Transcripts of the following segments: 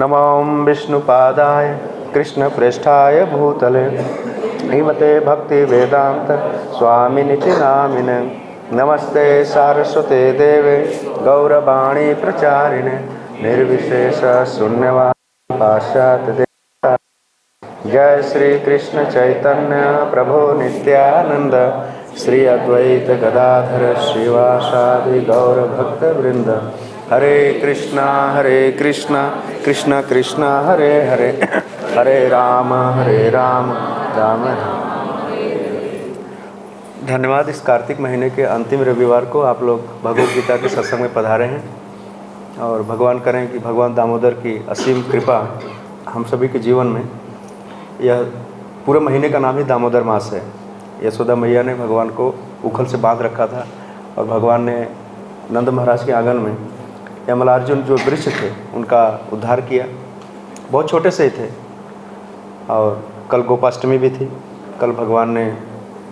नमो विष्णुपादाय कृष्णप्रेष्ठाय भूतले श्रीमते भक्तिवेदांत स्वामिनिति नामिने नमस्ते सारस्वते देवे गौरवाणी प्रचारिणे निर्विशेष शून्यवादी पाश्चात्य देवता। जय श्री कृष्ण चैतन्य प्रभु नित्यानंद श्री अद्वैत गदाधर श्रीवासादि गौर भक्त वृंद। हरे कृष्णा कृष्ण कृष्ण हरे हरे हरे राम राम राम। धन्यवाद। इस कार्तिक महीने के अंतिम रविवार को आप लोग भगवद गीता के सत्संग में पधारे हैं और भगवान करें कि भगवान दामोदर की असीम कृपा हम सभी के जीवन में। यह पूरे महीने का नाम ही दामोदर मास है। यशोदा मैया ने भगवान को उखल से बांध रखा था और भगवान ने नंद महाराज के आंगन में यमलार्जुन जो वृक्ष थे उनका उद्धार किया। बहुत छोटे से ही थे और कल गोपाष्टमी भी थी। कल भगवान ने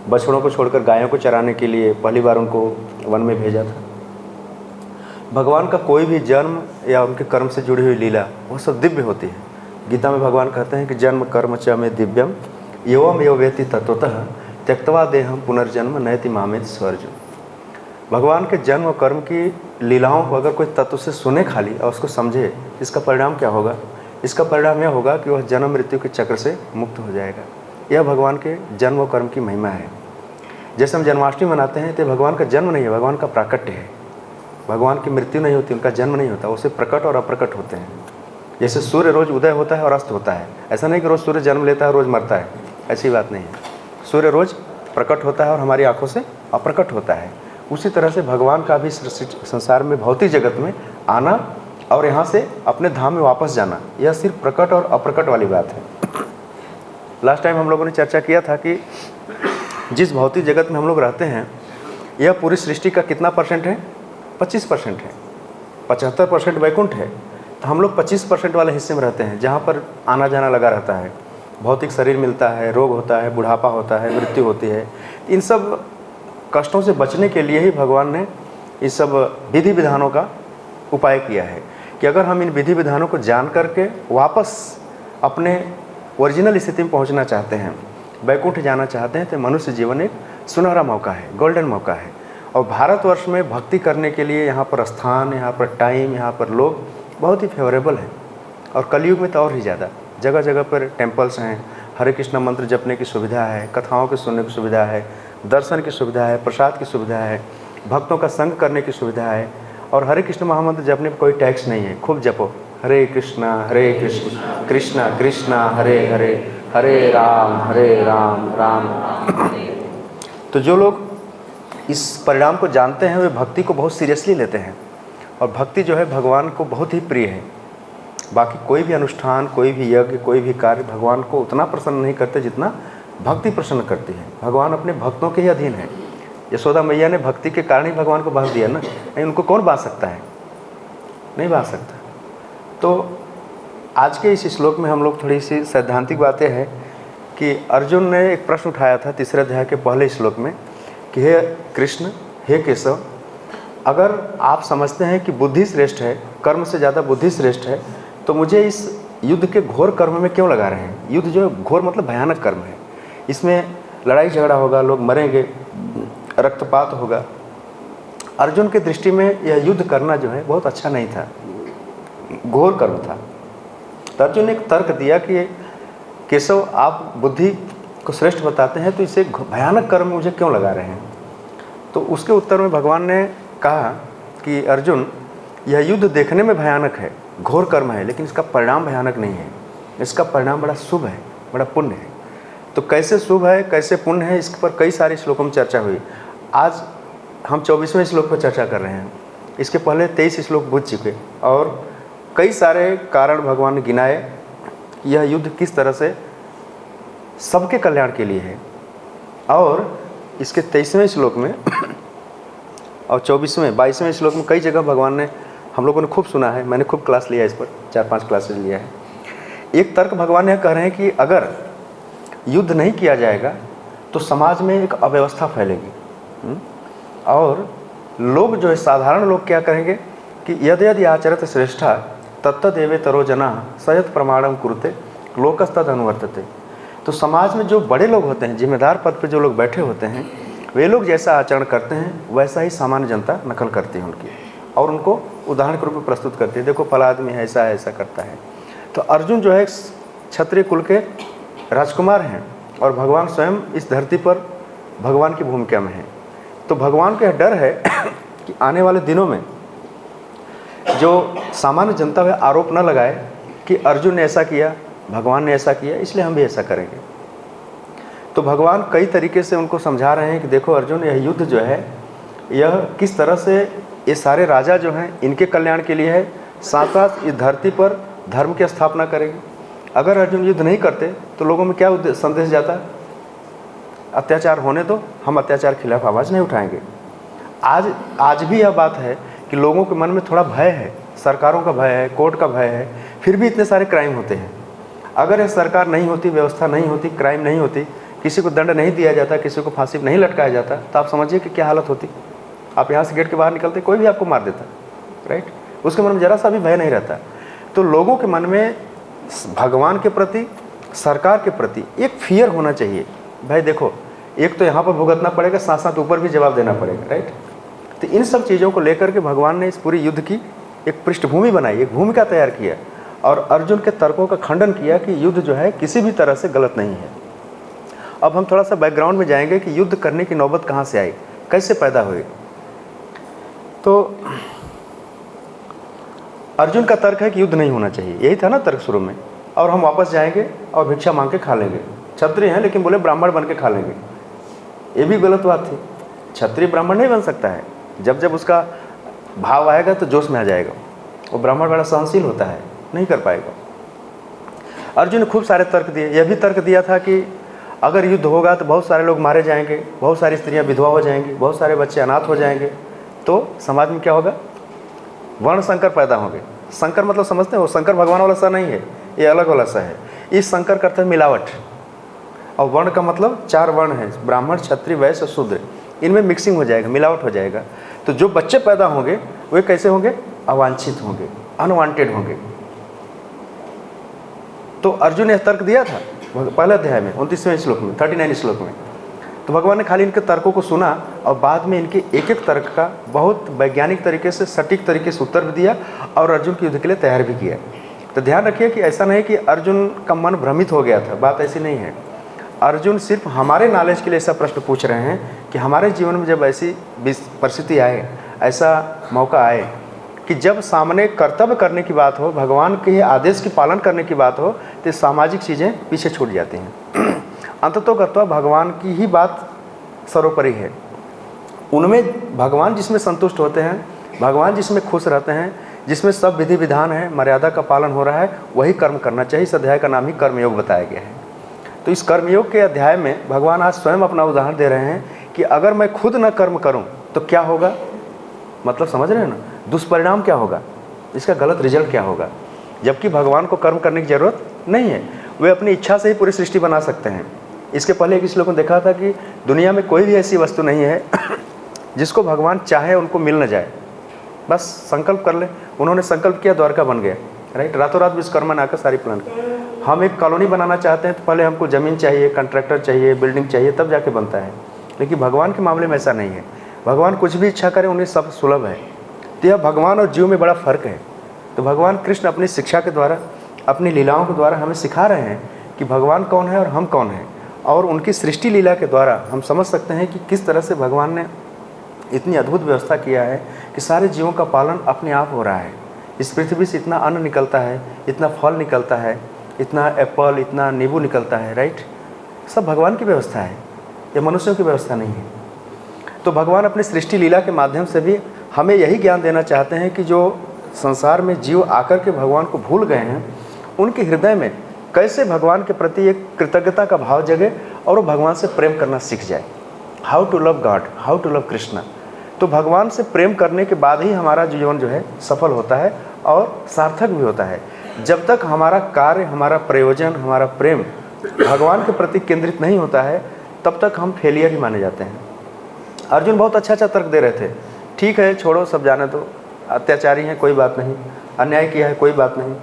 बछड़ों को छोड़कर गायों को चराने के लिए पहली बार उनको वन में भेजा था। भगवान का कोई भी जन्म या उनके कर्म से जुड़ी हुई लीला वो सब दिव्य होती है। गीता में भगवान कहते हैं कि जन्म कर्म च में दिव्यम एवं एव वेति तत्वतः त्यक्त्वा देहम पुनर्जन्म नयति मामेति स्वर्जुन। भगवान के जन्म और कर्म की लीलाओं को अगर कोई तत्व से सुने खाली और उसको समझे, इसका परिणाम क्या होगा? इसका परिणाम यह होगा कि वह जन्म मृत्यु के चक्र से मुक्त हो जाएगा। यह भगवान के जन्म और कर्म की महिमा है। जैसे हम जन्माष्टमी मनाते हैं तो भगवान का जन्म नहीं है, भगवान का प्राकट्य है। भगवान की मृत्यु नहीं होती, उनका जन्म नहीं होता, उसे प्रकट और अप्रकट होते हैं। जैसे सूर्य रोज़ उदय होता है और अस्त होता है, ऐसा नहीं कि रोज़ सूर्य जन्म लेता है रोज़ मरता है, ऐसी बात नहीं है। सूर्य रोज़ प्रकट होता है और हमारी आंखों से अप्रकट होता है। उसी तरह से भगवान का भी संसार में भौतिक जगत में आना और यहाँ से अपने धाम में वापस जाना, यह सिर्फ प्रकट और अप्रकट वाली बात है। लास्ट टाइम हम लोगों ने चर्चा किया था कि जिस भौतिक जगत में हम लोग रहते हैं यह पूरी सृष्टि का कितना परसेंट है? 25% है। 75% वैकुंठ है, तो हम लोग 25% वाले हिस्से में रहते हैं जहाँ पर आना जाना लगा रहता है। भौतिक शरीर मिलता है, रोग होता है, बुढ़ापा होता है, मृत्यु होती है। इन सब कष्टों से बचने के लिए ही भगवान ने इस सब विधि विधानों का उपाय किया है कि अगर हम इन विधि विधानों को जान करके वापस अपने ओरिजिनल स्थिति में पहुंचना चाहते हैं, वैकुंठ जाना चाहते हैं, तो मनुष्य जीवन एक सुनहरा मौका है, गोल्डन मौका है। और भारतवर्ष में भक्ति करने के लिए यहाँ पर स्थान, यहाँ पर टाइम, यहाँ पर लोग बहुत ही फेवरेबल हैं। और कलयुग में तो और ही ज़्यादा जगह जगह पर टेम्पल्स हैं, हरे कृष्ण मंत्र जपने की सुविधा है, कथाओं के सुनने की सुविधा है, दर्शन की सुविधा है, प्रसाद की सुविधा है, भक्तों का संग करने की सुविधा है। और हरे कृष्ण महामंत्र जपने पर कोई टैक्स नहीं है। खूब जपो, हरे कृष्ण कृष्ण कृष्ण हरे हरे हरे राम राम। तो जो लोग इस परिणाम को जानते हैं वे भक्ति को बहुत सीरियसली लेते हैं और भक्ति जो है भगवान को बहुत ही प्रिय है। बाकी कोई भी अनुष्ठान, कोई भी यज्ञ, कोई भी कार्य भगवान को उतना प्रसन्न नहीं करते जितना भक्ति प्रसन्न करती है। भगवान अपने भक्तों के ही अधीन है। यशोदा मैया ने भक्ति के कारण ही भगवान को बांध दिया ना, नहीं उनको कौन बांध सकता है? नहीं बांध सकता। तो आज के इस श्लोक में हम लोग थोड़ी सी सैद्धांतिक बातें हैं कि अर्जुन ने एक प्रश्न उठाया था तीसरे अध्याय के पहले श्लोक में कि हे कृष्ण, हे केशव, अगर आप समझते हैं कि बुद्धि श्रेष्ठ है, कर्म से ज़्यादा बुद्धि श्रेष्ठ है, तो मुझे इस युद्ध के घोर कर्म में क्यों लगा रहे हैं? युद्ध जो घोर मतलब भयानक कर्म है, इसमें लड़ाई झगड़ा होगा, लोग मरेंगे, रक्तपात होगा। अर्जुन की दृष्टि में यह युद्ध करना जो है बहुत अच्छा नहीं था, घोर कर्म था। तो अर्जुन ने एक तर्क दिया कि केशव, आप बुद्धि को श्रेष्ठ बताते हैं तो इसे भयानक कर्म में मुझे क्यों लगा रहे हैं? तो उसके उत्तर में भगवान ने कहा कि अर्जुन, यह युद्ध देखने में भयानक है, घोर कर्म है, लेकिन इसका परिणाम भयानक नहीं है। इसका परिणाम बड़ा शुभ है, बड़ा पुण्य है। तो कैसे शुभ है, कैसे पुण्य है, इस पर कई सारे श्लोकों में चर्चा हुई। आज हम 24वें श्लोक पर चर्चा कर रहे हैं। इसके पहले 23 श्लोक बुझ चुके और कई सारे कारण भगवान ने गिनाए। यह युद्ध किस तरह से सबके कल्याण के लिए है। और इसके 23वें श्लोक में और 22वें श्लोक में कई जगह भगवान ने, हम लोगों ने खूब सुना है, मैंने खूब क्लास लिया है इस पर, 4-5 क्लासेज लिया है। एक तर्क भगवान यह कह रहे हैं कि अगर युद्ध नहीं किया जाएगा तो समाज में एक अव्यवस्था फैलेगी और लोग जो है, साधारण लोग क्या कहेंगे कि यदि आचरत श्रेष्ठा तत्तदेवेतरो जनाः सयत् प्रमाणम कुरुते लोकस्तद अनुवर्तते। तो समाज में जो बड़े लोग होते हैं, जिम्मेदार पद पर जो लोग बैठे होते हैं, वे लोग जैसा आचरण करते हैं वैसा ही सामान्य जनता नकल करती है उनकी, और उनको उदाहरण के रूप में प्रस्तुत करती है। देखो फला आदमी ऐसा है, ऐसा करता है। तो अर्जुन जो है क्षत्रिय कुल के राजकुमार हैं और भगवान स्वयं इस धरती पर भगवान की भूमिका में है। तो भगवान को यह डर है कि आने वाले दिनों में जो सामान्य जनता वह आरोप न लगाए कि अर्जुन ने ऐसा किया, भगवान ने ऐसा किया, इसलिए हम भी ऐसा करेंगे। तो भगवान कई तरीके से उनको समझा रहे हैं कि देखो अर्जुन, यह युद्ध जो है यह किस तरह से ये सारे राजा जो हैं इनके कल्याण के लिए है, साथ साथ इस धरती पर धर्म की स्थापना करेगी। अगर अर्जुन युद्ध नहीं करते तो लोगों में क्या संदेश जाता? अत्याचार होने दो, हम अत्याचार के खिलाफ आवाज़ नहीं उठाएंगे। आज भी यह बात है कि लोगों के मन में थोड़ा भय है, सरकारों का भय है, कोर्ट का भय है, फिर भी इतने सारे क्राइम होते हैं। अगर यह सरकार नहीं होती, व्यवस्था नहीं होती, क्राइम नहीं होती, किसी को दंड नहीं दिया जाता, किसी को फांसी नहीं लटकाया जाता, तो आप समझिए कि क्या हालत होती। आप यहाँ से गेट के बाहर निकलते, कोई भी आपको मार देता, राइट? उसके मन में जरा सा भी भय नहीं रहता। तो लोगों के मन में भगवान के प्रति, सरकार के प्रति एक फियर होना चाहिए। भाई देखो, एक तो यहाँ पर भुगतना पड़ेगा, साथ साथ ऊपर भी जवाब देना पड़ेगा, राइट? तो इन सब चीज़ों को लेकर के भगवान ने इस पूरी युद्ध की एक पृष्ठभूमि बनाई, एक भूमिका तैयार किया और अर्जुन के तर्कों का खंडन किया कि युद्ध जो है किसी भी तरह से गलत नहीं है। अब हम थोड़ा सा बैकग्राउंड में जाएंगे कि युद्ध करने की नौबत कहाँ से आई, कैसे पैदा हुई। तो अर्जुन का तर्क है कि युद्ध नहीं होना चाहिए, यही था ना तर्क शुरू में, और हम वापस जाएंगे और भिक्षा मांग के खा लेंगे। क्षत्रिय हैं लेकिन बोले ब्राह्मण बन के खा लेंगे, ये भी गलत बात थी। क्षत्रिय ब्राह्मण नहीं बन सकता है, जब उसका भाव आएगा तो जोश में आ जाएगा। वो ब्राह्मण बड़ा सहनशील होता है, नहीं कर पाएगा। अर्जुन ने खूब सारे तर्क दिए। यह भी तर्क दिया था कि अगर युद्ध होगा तो बहुत सारे लोग मारे जाएंगे, बहुत सारी स्त्रियां विधवा हो जाएंगी, बहुत सारे बच्चे अनाथ हो जाएंगे, तो समाज में क्या होगा? वर्ण संकर पैदा होंगे। संकर मतलब समझते हैं, वो शंकर भगवान वाला सा नहीं है, ये अलग वाला सा है। इस संकर का अर्थ है मिलावट, और वर्ण का मतलब 4 वर्ण है, ब्राह्मण, क्षत्रिय, वैश्य और शूद्र। इनमें मिक्सिंग हो जाएगा, मिलावट हो जाएगा। तो जो बच्चे पैदा होंगे वे कैसे होंगे? अवांछित होंगे, अनवांटेड होंगे। तो अर्जुन ने तर्क दिया था पहले अध्याय में 29वें श्लोक में, 39 श्लोक में। तो भगवान ने खाली इनके तर्कों को सुना और बाद में इनके एक एक तर्क का बहुत वैज्ञानिक तरीके से, सटीक तरीके से उत्तर भी दिया और अर्जुन के युद्ध के लिए तैयार भी किया। तो ध्यान रखिए कि ऐसा नहीं कि अर्जुन का मन भ्रमित हो गया था, बात ऐसी नहीं है। अर्जुन सिर्फ हमारे नॉलेज के लिए ऐसा प्रश्न पूछ रहे हैं कि हमारे जीवन में जब ऐसी परिस्थिति आए, ऐसा मौका आए कि जब सामने कर्तव्य करने की बात हो, भगवान के आदेश की पालन करने की बात हो, तो सामाजिक चीज़ें पीछे छूट जाती हैं। अंततोगत्वा भगवान की ही बात सर्वोपरि है। उनमें भगवान जिसमें संतुष्ट होते हैं, भगवान जिसमें खुश रहते हैं, जिसमें सब विधि विधान है, मर्यादा का पालन हो रहा है, वही कर्म करना चाहिए। इस अध्याय का नाम ही कर्मयोग बताया गया है। तो इस कर्मयोग के अध्याय में भगवान आज स्वयं अपना उदाहरण दे रहे हैं कि अगर मैं खुद न कर्म करूं तो क्या होगा, मतलब समझ रहे हैं ना, दुष्परिणाम क्या होगा, इसका गलत रिजल्ट क्या होगा। जबकि भगवान को कर्म करने की ज़रूरत नहीं है, वे अपनी इच्छा से ही पूरी सृष्टि बना सकते हैं। इसके पहले एक श्लोक में देखा था कि दुनिया में कोई भी ऐसी वस्तु नहीं है जिसको भगवान चाहे उनको मिल न जाए, बस संकल्प कर ले। उन्होंने संकल्प किया, द्वारका बन गया, राइट? रातों रात विश्वकर्मा ने आकर सारी प्लान की। हम एक कॉलोनी बनाना चाहते हैं तो पहले हमको ज़मीन चाहिए, कॉन्ट्रैक्टर चाहिए, बिल्डिंग चाहिए, तब जाके बनता है। लेकिन भगवान के मामले में ऐसा नहीं है। भगवान कुछ भी इच्छा करें, उन्हें सब सुलभ है। तो यह भगवान और जीव में बड़ा फ़र्क है। तो भगवान कृष्ण अपनी शिक्षा के द्वारा, अपनी लीलाओं के द्वारा हमें सिखा रहे हैं कि भगवान कौन है और हम कौन हैं। और उनकी सृष्टि लीला के द्वारा हम समझ सकते हैं कि किस तरह से भगवान ने इतनी अद्भुत व्यवस्था किया है कि सारे जीवों का पालन अपने आप हो रहा है। इस पृथ्वी से इतना अन्न निकलता है, इतना फल निकलता है, इतना एप्पल, इतना नींबू निकलता है, राइट? सब भगवान की व्यवस्था है, ये मनुष्यों की व्यवस्था नहीं है। तो भगवान अपनी सृष्टि लीला के माध्यम से भी हमें यही ज्ञान देना चाहते हैं कि जो संसार में जीव आकर के भगवान को भूल गए हैं, उनके हृदय में कैसे भगवान के प्रति एक कृतज्ञता का भाव जगे और वो भगवान से प्रेम करना सीख जाए। How to love God, how to love Krishna. तो भगवान से प्रेम करने के बाद ही हमारा जीवन जो है सफल होता है और सार्थक भी होता है। जब तक हमारा कार्य, हमारा प्रयोजन, हमारा प्रेम भगवान के प्रति केंद्रित नहीं होता है, तब तक हम फेलियर ही माने जाते हैं। अर्जुन बहुत अच्छा तर्क दे रहे थे। ठीक है, छोड़ो, सब जाने दो, अत्याचारी हैं कोई बात नहीं, अन्याय किया है कोई बात नहीं,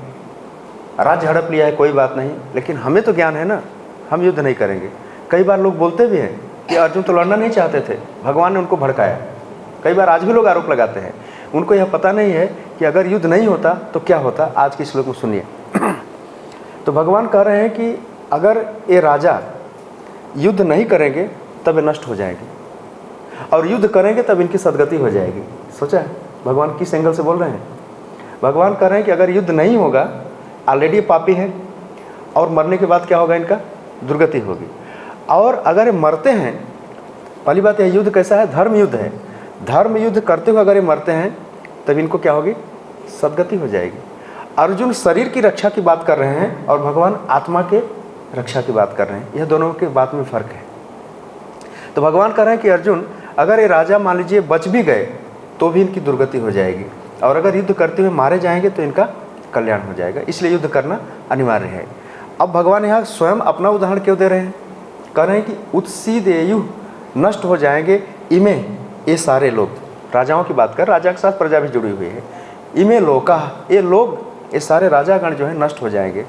राज्य हड़प लिया है कोई बात नहीं, लेकिन हमें तो ज्ञान है ना, हम युद्ध नहीं करेंगे। कई बार लोग बोलते भी हैं कि अर्जुन तो लड़ना नहीं चाहते थे, भगवान ने उनको भड़काया। कई बार आज भी लोग आरोप लगाते हैं, उनको यह पता नहीं है कि अगर युद्ध नहीं होता तो क्या होता। आज के श्लोक में सुनिए। तो भगवान कह रहे हैं कि अगर ये राजा युद्ध नहीं करेंगे तब ये नष्ट हो जाएंगे, और युद्ध करेंगे तब इनकी सदगति हो जाएगी। सोचा है भगवान किस एंगल से बोल रहे हैं? भगवान कह रहे हैं कि अगर युद्ध नहीं होगा, ऑलरेडी पापी है, और मरने के बाद क्या होगा, इनका दुर्गति होगी। और अगर ये मरते हैं, पहली बात यह युद्ध कैसा है, धर्म युद्ध है, धर्म युद्ध करते हुए अगर ये मरते हैं तब इनको क्या होगी, सदगति हो जाएगी। अर्जुन शरीर की रक्षा की बात कर रहे हैं और भगवान आत्मा के रक्षा की बात कर रहे हैं, यह दोनों के बात में फ़र्क है। तो भगवान कह रहे हैं कि अर्जुन, अगर ये राजा मान लीजिए बच भी गए तो भी इनकी दुर्गति हो जाएगी, और अगर युद्ध करते हुए मारे जाएंगे तो इनका कल्याण हो जाएगा, इसलिए युद्ध करना अनिवार्य है। अब भगवान यहाँ स्वयं अपना उदाहरण क्यों दे रहे हैं? कह रहे हैं कि उत्सीदेयु, नष्ट हो जाएंगे इमे, ये सारे लोग, राजाओं की बात कर, राजा के साथ प्रजा भी जुड़ी हुई है। इमे लोका, ये लोग, ये सारे राजागण जो है नष्ट हो जाएंगे।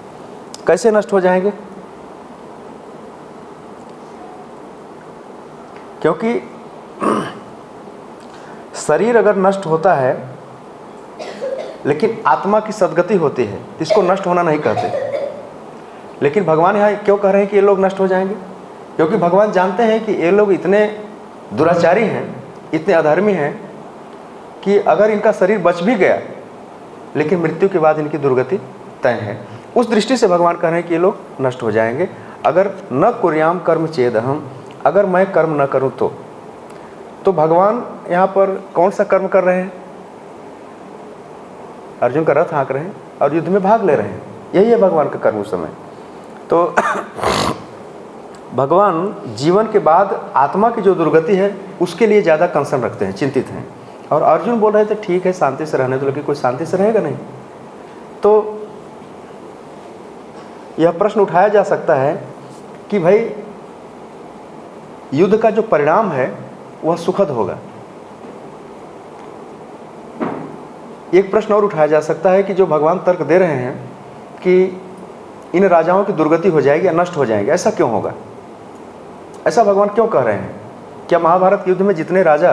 कैसे नष्ट हो जाएंगे? क्योंकि शरीर अगर नष्ट होता है लेकिन आत्मा की सदगति होती है, इसको नष्ट होना नहीं कहते। लेकिन भगवान यहाँ क्यों कह रहे हैं कि ये लोग नष्ट हो जाएंगे? क्योंकि भगवान जानते हैं कि ये लोग इतने दुराचारी हैं, इतने अधर्मी हैं कि अगर इनका शरीर बच भी गया लेकिन मृत्यु के बाद इनकी दुर्गति तय है। उस दृष्टि से भगवान कह रहे हैं कि ये लोग नष्ट हो जाएंगे। अगर न कुर्याम कर्म चेदहम, अगर मैं कर्म न करूं तो भगवान यहाँ पर कौन सा कर्म कर रहे हैं? अर्जुन का रथ हाँक रहे हैं और युद्ध में भाग ले रहे हैं, यही है भगवान का कर्म उस समय। तो भगवान जीवन के बाद आत्मा की जो दुर्गति है उसके लिए ज़्यादा कंसर्न रखते हैं, चिंतित हैं। और अर्जुन बोल रहे थे ठीक है शांति से रहने दो, लेकिन कोई शांति से रहेगा नहीं। तो यह प्रश्न उठाया जा सकता है कि भाई युद्ध का जो परिणाम है वह सुखद होगा। एक प्रश्न और उठाया जा सकता है कि जो भगवान तर्क दे रहे हैं कि इन राजाओं की दुर्गति हो जाएगी या नष्ट हो जाएंगे, ऐसा क्यों होगा? ऐसा भगवान क्यों कह रहे हैं? क्या महाभारत युद्ध में जितने राजा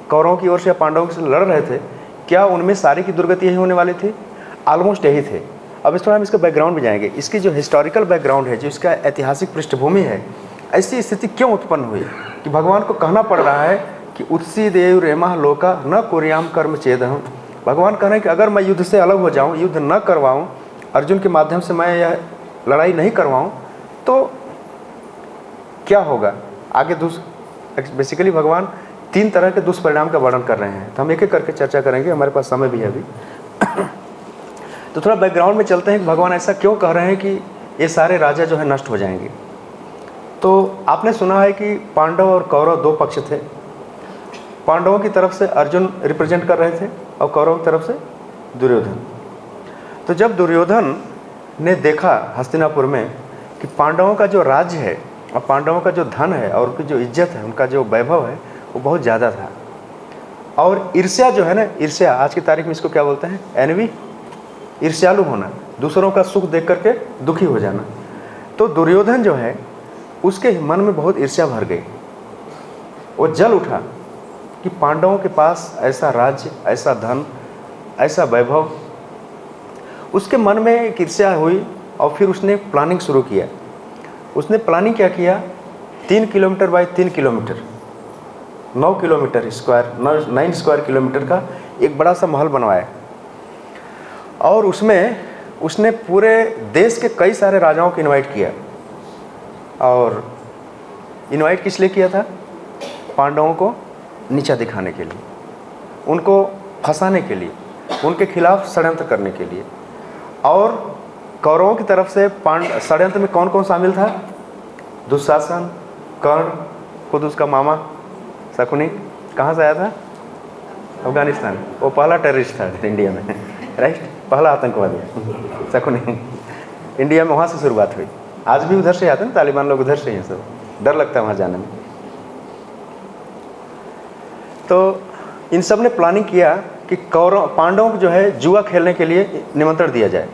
कौरवों की ओर से या पांडवों से लड़ रहे थे, क्या उनमें सारी की दुर्गति यही होने वाली थी? ऑलमोस्ट यही थे। अब इस थोड़ा हम इसका बैकग्राउंड में जाएंगे, इसकी जो हिस्टोरिकल बैकग्राउंड है, जो इसका ऐतिहासिक पृष्ठभूमि है, ऐसी स्थिति क्यों उत्पन्न हुई कि भगवान को कहना पड़ रहा है कि उत्सीदेव रेमः लोका न कुर्याम कर्म चेदहम। भगवान कह रहे हैं कि अगर मैं युद्ध से अलग हो जाऊं, युद्ध न करवाऊं, अर्जुन के माध्यम से मैं यह लड़ाई नहीं करवाऊं, तो क्या होगा आगे? बेसिकली भगवान 3 तरह के दुष्परिणाम का वर्णन कर रहे हैं, तो हम एक एक करके चर्चा करेंगे, हमारे पास समय भी है अभी। तो थोड़ा बैकग्राउंड में चलते हैं कि भगवान ऐसा क्यों कह रहे हैं कि ये सारे राजा जो है नष्ट हो जाएंगे। तो आपने सुना है कि पांडव और कौरव 2 पक्ष थे। पांडवों की तरफ से अर्जुन रिप्रेजेंट कर रहे थे और कौरव की तरफ से दुर्योधन। तो जब दुर्योधन ने देखा हस्तिनापुर में कि पांडवों का जो राज्य है और पांडवों का जो धन है और उनकी जो इज्जत है, उनका जो वैभव है, वो बहुत ज़्यादा था, और ईर्ष्या जो है ना, ईर्ष्या आज की तारीख में इसको क्या बोलते हैं? एनवी, ईर्ष्यालु होना, दूसरों का सुख देख करके दुखी हो जाना। तो दुर्योधन जो है उसके मन में बहुत ईर्ष्या भर गई। वो जल उठा कि पांडवों के पास ऐसा राज्य, ऐसा धन, ऐसा वैभव। उसके मन में एक ईर्ष्या हुई और फिर उसने प्लानिंग शुरू किया। उसने प्लानिंग क्या किया? 3 kilometre bye 3 kilometre, 9 kilometre square, 9 square kilometre का एक बड़ा सा महल बनवाया, और उसमें उसने पूरे देश के कई सारे राजाओं को इनवाइट किया। और इनवाइट किस लिए किया था? पांडवों को नीचा दिखाने के लिए, उनको फंसाने के लिए, उनके खिलाफ षड्यंत्र करने के लिए। और कौरवों की तरफ से षड्यंत्र में कौन कौन शामिल था? दुशासन, कर्ण, खुद उसका मामा शकुनी, कहाँ से आया था? अफगानिस्तान। वो पहला टेररिस्ट था इंडिया में, राइट, पहला आतंकवादी शकुनी। इंडिया में वहाँ से शुरुआत हुई। आज भी उधर से आते हैं, तालिबान लोग उधर से हैं, सब डर लगता है वहाँ जाने में। तो इन सब ने प्लानिंग किया कि कौरव पांडवों को जो है जुआ खेलने के लिए निमंत्रण दिया जाए,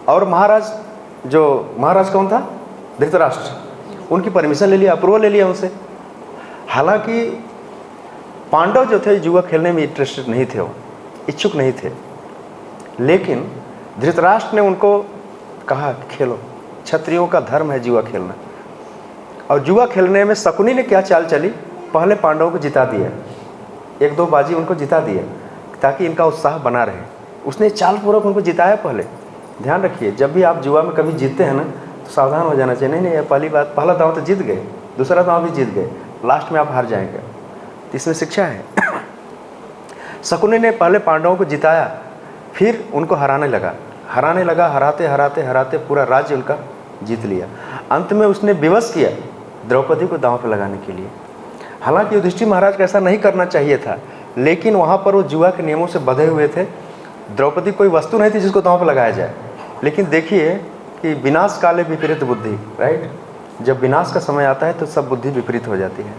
और महाराज कौन था? धृतराष्ट्र, उनकी परमिशन ले लिया, अप्रूवल ले लिया उनसे। हालांकि पांडव जो थे जुआ खेलने में इंटरेस्टेड नहीं थे, वो इच्छुक नहीं थे, लेकिन धृतराष्ट्र ने उनको कहा कि खेलो, क्षत्रियों का धर्म है जुआ खेलना। और जुआ खेलने में शकुनी ने क्या चाल चली, पहले पांडवों को जिता दिया, 1-2 बाजी उनको जिता दिया ताकि इनका उत्साह बना रहे। उसने चाल पूर्वक उनको जिताया पहले। ध्यान रखिए, जब भी आप जुआ में कभी जीतते हैं ना तो सावधान हो जाना चाहिए। नहीं, पहला दांव तो जीत गए, दूसरा दांव भी जीत गए, लास्ट में आप हार जाएंगे। तो इसमें शिक्षा है। शकुनी ने पहले पांडवों को जिताया, फिर उनको हराने लगा, हराते पूरा राज्य उनका जीत लिया। अंत में उसने विवश किया द्रौपदी को दांव पर लगाने के लिए। हालांकि युधिष्ठिर महाराज को ऐसा नहीं करना चाहिए था, लेकिन वहाँ पर वो जुआ के नियमों से बंधे हुए थे। द्रौपदी कोई वस्तु नहीं थी जिसको दांव पर लगाया जाए। लेकिन देखिए कि विनाश काले विपरीत बुद्धि, राइट, जब विनाश का समय आता है तो सब बुद्धि विपरीत हो जाती है।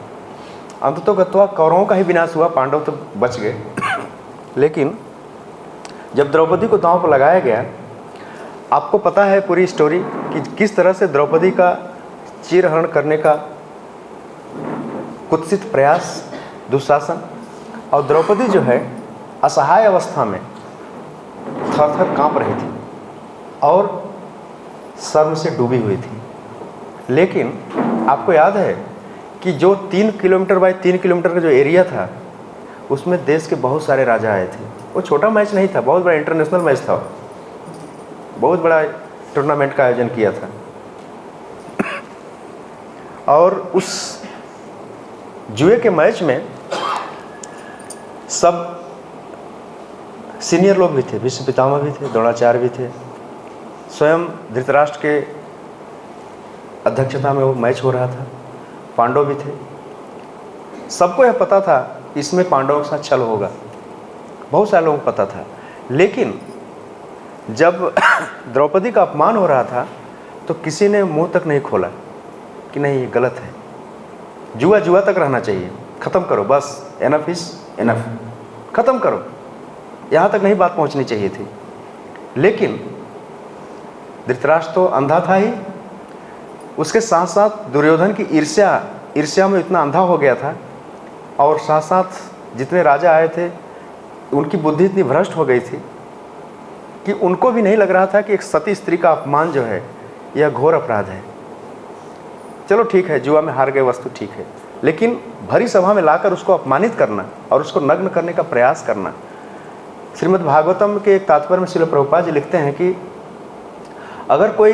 अंततोगत्वा कौरवों का ही विनाश हुआ, पांडव तो बच गए। लेकिन जब द्रौपदी को दांव पर लगाया गया, आपको पता है पूरी स्टोरी कि किस तरह से द्रौपदी का चीरहरण करने का कुत्सित प्रयास दुशासन, और द्रौपदी जो है असहाय अवस्था में थर-थर कांप रही थी और शर्म से डूबी हुई थी। लेकिन आपको याद है कि जो 3 किलोमीटर बाय 3 किलोमीटर का जो एरिया था, उसमें देश के बहुत सारे राजा आए थे। वो छोटा मैच नहीं था, बहुत बड़ा इंटरनेशनल मैच था, बहुत बड़ा टूर्नामेंट का आयोजन किया था। और उस जुए के मैच में सब सीनियर लोग भी थे, भीष्म पितामह भी थे, द्रोणाचार्य भी थे, स्वयं धृतराष्ट्र के अध्यक्षता में वो मैच हो रहा था, पांडव भी थे। सबको यह पता था इसमें पांडवों के साथ छल होगा, बहुत सारे लोगों को पता था। लेकिन जब द्रौपदी का अपमान हो रहा था तो किसी ने मुंह तक नहीं खोला कि नहीं ये गलत है, जुआ जुआ तक रहना चाहिए, ख़त्म करो बस, एनफ इज एनफ, ख़त्म करो, यहाँ तक नहीं बात पहुँचनी चाहिए थी। लेकिन धृतराष्ट्र तो अंधा था ही, उसके साथ साथ दुर्योधन की ईर्ष्या में इतना अंधा हो गया था, और साथ साथ जितने राजा आए थे उनकी बुद्धि इतनी भ्रष्ट हो गई थी कि उनको भी नहीं लग रहा था कि एक सती स्त्री का अपमान जो है यह घोर अपराध है। चलो ठीक है, जुआ में हार गए वस्तु ठीक है, लेकिन भरी सभा में लाकर उसको अपमानित करना और उसको नग्न करने का प्रयास करना। श्रीमद् भागवतम के एक तात्पर्य में श्रील प्रभुपाद जी लिखते हैं कि अगर कोई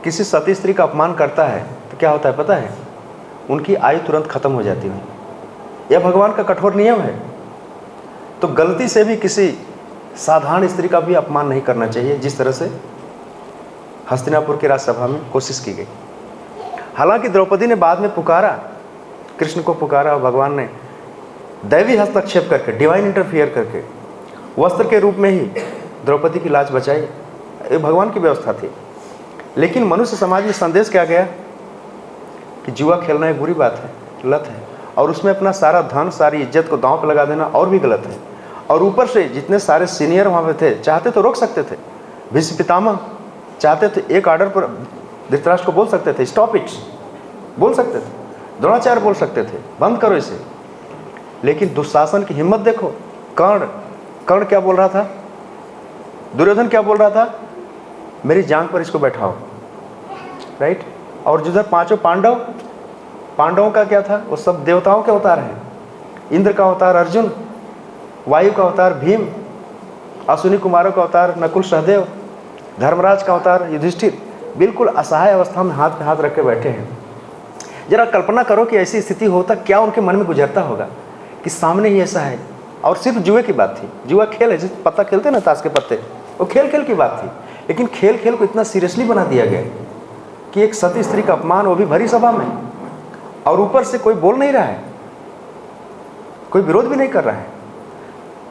किसी सती स्त्री का अपमान करता है तो क्या होता है पता है? उनकी आयु तुरंत खत्म हो जाती है। यह भगवान का कठोर नियम है। तो गलती से भी किसी साधारण स्त्री का भी अपमान नहीं करना चाहिए, जिस तरह से हस्तिनापुर की राजसभा में कोशिश की गई। हालांकि द्रौपदी ने बाद में पुकारा, कृष्ण को पुकारा, और भगवान ने दैवी हस्तक्षेप करके, डिवाइन इंटरफियर करके, वस्त्र के रूप में ही द्रौपदी की लाज बचाई। ये भगवान की व्यवस्था थी। लेकिन मनुष्य समाज में संदेश क्या गया कि जुआ खेलना एक बुरी बात है, गलत है, और उसमें अपना सारा धन, सारी इज्जत को दांव पर लगा देना और भी गलत है। और ऊपर से जितने सारे सीनियर वहाँ पे थे, चाहते तो रोक सकते थे। भीष्म पितामह चाहते थे, एक आर्डर पर धृतराष्ट्र को बोल सकते थे स्टॉप इट, बोल सकते थे, द्रोणाचार्य बोल सकते थे बंद करो इसे। लेकिन दुशासन की हिम्मत देखो, कर्ण क्या बोल रहा था, दुर्योधन क्या बोल रहा था, मेरी जांग पर इसको बैठाओ, राइट। और जिधर पांचों पांडवों का क्या था, वो सब देवताओं के अवतार हैं। इंद्र का अवतार अर्जुन, वायु का अवतार भीम, अश्विनी कुमारों का अवतार नकुल सहदेव, धर्मराज का अवतार युधिष्ठिर, बिल्कुल असहाय अवस्था में हाथ पे हाथ रख के बैठे हैं। जरा कल्पना करो कि ऐसी स्थिति होता, क्या उनके मन में गुजरता होगा कि सामने ही ऐसा है। और सिर्फ जुए की बात थी, जुआ खेल है, जिस पत्ता खेलते ना ताश के पत्ते, वो खेल की बात थी। लेकिन खेल को इतना सीरियसली बना दिया गया कि एक सती स्त्री का अपमान, वो भी भरी सभा में, और ऊपर से कोई बोल नहीं रहा है, कोई विरोध भी नहीं कर रहा है।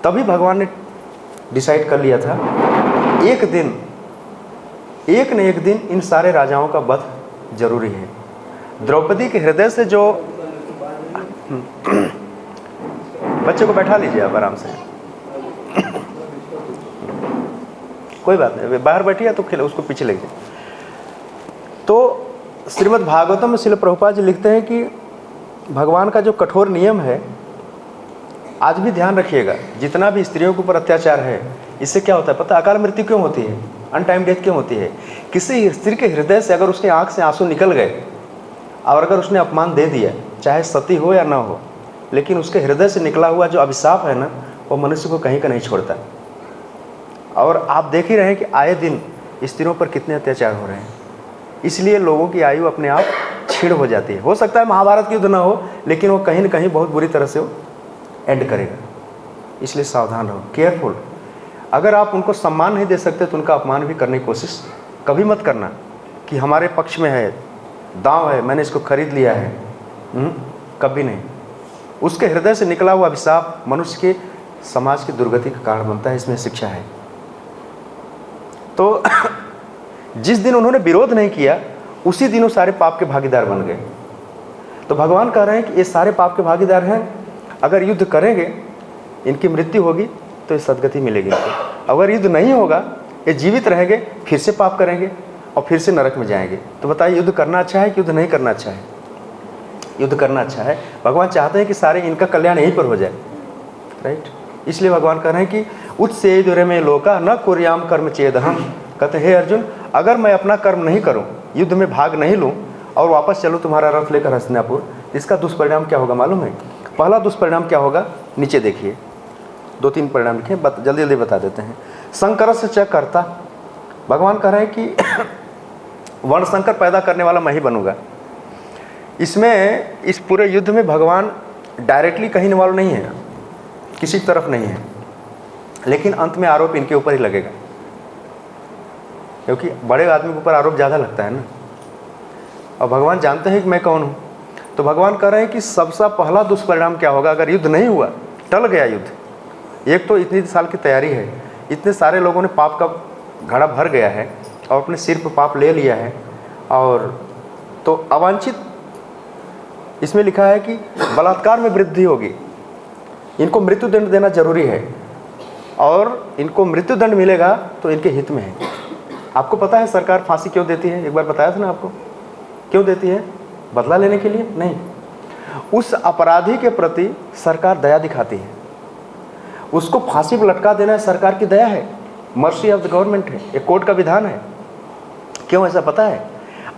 तभी भगवान ने डिसाइड कर लिया था, एक न एक दिन इन सारे राजाओं का वध जरूरी है। द्रौपदी के हृदय से जो बच्चे को बैठा लीजिए आप आराम से। कोई बात नहीं, बाहर बैठी है तो खेले, उसको पीछे लेके जाए। तो श्रीमद् भागवतम में श्रील प्रभुपाद जी लिखते हैं कि भगवान का जो कठोर नियम है, आज भी ध्यान रखिएगा, जितना भी स्त्रियों के ऊपर अत्याचार है, इससे क्या होता है पता है? अकाल मृत्यु क्यों होती है, अनटाइम डेथ क्यों होती है? किसी स्त्री के हृदय से अगर उसके आंख से आंसू निकल गए और अगर उसने अपमान दे दिया, चाहे सती हो या ना हो, लेकिन उसके हृदय से निकला हुआ जो अभिशाप है ना, वो मनुष्य को कहीं का नहीं छोड़ता। और आप देख ही रहे हैं कि आए दिन स्त्रियों पर कितने अत्याचार हो रहे हैं। इसलिए लोगों की आयु अपने आप छीड़ हो जाती है। हो सकता है महाभारत की युद्ध ना हो, लेकिन वो कहीं ना कहीं बहुत बुरी तरह से वो एंड करेगा। इसलिए सावधान रहो, केयरफुल। अगर आप उनको सम्मान नहीं दे सकते तो उनका अपमान भी करने की कोशिश कभी मत करना कि हमारे पक्ष में है, दांव है, मैंने इसको खरीद लिया है। कभी नहीं। उसके हृदय से निकला हुआ अभिशाप मनुष्य के समाज की दुर्गति का कारण बनता है, इसमें शिक्षा है। तो जिस दिन उन्होंने विरोध नहीं किया, उसी दिन वो सारे पाप के भागीदार बन गए। तो भगवान कह रहे हैं कि ये सारे पाप के भागीदार हैं, अगर युद्ध करेंगे, इनकी मृत्यु होगी तो ये सदगति मिलेगी इनको। अगर युद्ध नहीं होगा, ये जीवित रहेंगे, फिर से पाप करेंगे और फिर से नरक में जाएंगे। तो बताइए, युद्ध करना अच्छा है कि युद्ध नहीं करना अच्छा है? युद्ध करना अच्छा है। भगवान चाहते हैं कि सारे इनका कल्याण यहीं पर हो जाए, राइट। इसलिए भगवान कह रहे हैं कि उत्सेदुरे में लोका न कुर्याम कर्म चेदहम। कहते हे अर्जुन, अगर मैं अपना कर्म नहीं करूं, युद्ध में भाग नहीं लूं और वापस चलूं तुम्हारा रथ लेकर हस्तिनापुर, इसका दुष्परिणाम क्या होगा मालूम है? पहला दुष्परिणाम क्या होगा, नीचे देखिए, 2-3 परिणाम लिखे, जल्दी जल्दी बता देते हैं। संकरस्य च कर्ता। भगवान कह रहे हैं कि वर्ण संकर पैदा करने वाला मैं ही बनूंगा। इसमें इस पूरे युद्ध में भगवान डायरेक्टली कहीं इन्वॉल्व नहीं है, किसी तरफ नहीं है, लेकिन अंत में आरोप इनके ऊपर ही लगेगा, क्योंकि बड़े आदमी के ऊपर आरोप ज़्यादा लगता है ना। और भगवान जानते हैं कि मैं कौन हूँ। तो भगवान कह रहे हैं कि सबसे पहला दुष्परिणाम क्या होगा अगर युद्ध नहीं हुआ, टल गया युद्ध। एक तो इतनी साल की तैयारी है, इतने सारे लोगों ने पाप का घड़ा भर गया है और अपने सिर पर पाप ले लिया है, और तो अवांछित इसमें लिखा है कि बलात्कार में वृद्धि होगी। इनको मृत्युदंड देना जरूरी है, और इनको मृत्युदंड मिलेगा तो इनके हित में है। आपको पता है सरकार फांसी क्यों देती है? एक बार बताया था ना आपको, क्यों देती है? बदला लेने के लिए नहीं, उस अपराधी के प्रति सरकार दया दिखाती है। उसको फांसी पर लटका देना सरकार की दया है, मर्सी ऑफ द गवर्नमेंट है, एक कोर्ट का विधान है। क्यों ऐसा पता है?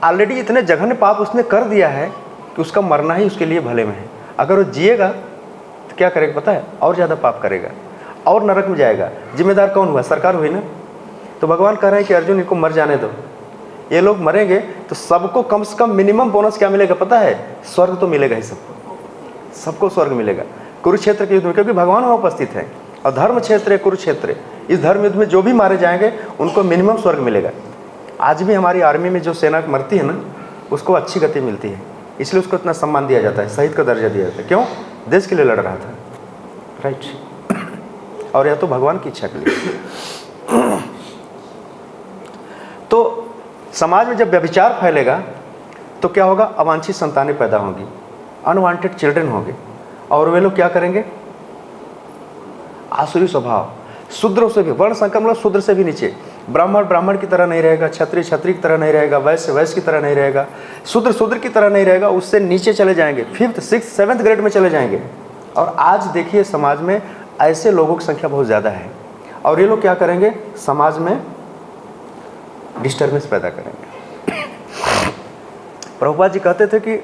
ऑलरेडी इतने जघन्य पाप उसने कर दिया है कि उसका मरना ही उसके लिए भले में है। अगर वो जिएगा तो क्या करेगा पता है? और ज़्यादा पाप करेगा और नरक में जाएगा। जिम्मेदार कौन हुआ? सरकार हुई ना। तो भगवान कह रहे हैं कि अर्जुन इनको मर जाने दो। ये लोग मरेंगे तो सबको कम से कम मिनिमम बोनस क्या मिलेगा पता है? स्वर्ग तो मिलेगा ही सबको, सबको स्वर्ग मिलेगा कुरुक्षेत्र के युद्ध में, क्योंकि भगवान वहाँ उपस्थित है। और धर्म क्षेत्र है कुरुक्षेत्र, इस धर्म युद्ध में जो भी मारे जाएंगे उनको मिनिमम स्वर्ग मिलेगा। आज भी हमारी आर्मी में जो सेना मरती है ना, उसको अच्छी गति मिलती है, इसलिए उसको इतना सम्मान दिया जाता है, शहीद का दर्जा दिया जाता है। क्यों? देश के लिए लड़ रहा था, राइट। और यह तो भगवान की इच्छा के लिए। तो समाज में जब व्यभिचार फैलेगा तो क्या होगा? अवांछित संतानें पैदा होंगी, अनवांटेड चिल्ड्रन होंगे, और वे लोग क्या करेंगे? आसुरी स्वभाव, शूद्रों से भी, वर्ण संकर मतलब शूद्र से भी नीचे, ब्राह्मण ब्राह्मण की तरह नहीं रहेगा, क्षत्रिय क्षत्रिय की तरह नहीं रहेगा, वैश्य वैश्य की तरह नहीं रहेगा, शूद्र शूद्र की तरह नहीं रहेगा, उससे नीचे चले जाएंगे, 5th 6th 7th ग्रेड में चले जाएंगे। और आज देखिए समाज में ऐसे लोगों की संख्या बहुत ज़्यादा है, और ये लोग क्या करेंगे? समाज में डिस्टर्बेंस पैदा करेंगे। प्रभुपाद जी कहते थे कि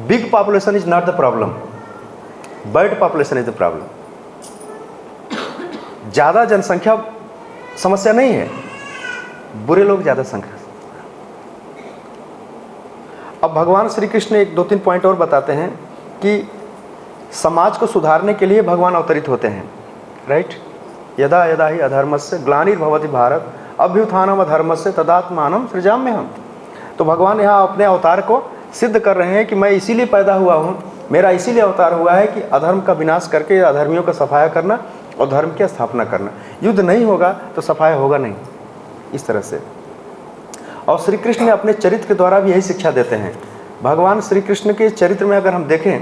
big population is not the problem, bad population is the problem. ज़्यादा जनसंख्या समस्या नहीं है, बुरे लोग ज़्यादा संख्या। अब भगवान श्री कृष्ण एक 2-3 पॉइंट और बताते हैं कि समाज को सुधारने के लिए भगवान अवतरित होते हैं, राइट। यदा यदा ही अधर्मस्य ग्लानिर्भवति भारत अभ्युत्थानम अधर्मस्य तदात्मानं सृजाम्यहम्। तो भगवान यहाँ अपने अवतार को सिद्ध कर रहे हैं कि मैं इसीलिए पैदा हुआ हूँ, मेरा इसीलिए अवतार हुआ है कि अधर्म का विनाश करके अधर्मियों का सफाया करना और धर्म की स्थापना करना। युद्ध नहीं होगा तो सफाया होगा नहीं, इस तरह से। और श्री कृष्ण अपने चरित्र के द्वारा भी यही शिक्षा देते हैं। भगवान श्री कृष्ण के चरित्र में अगर हम देखें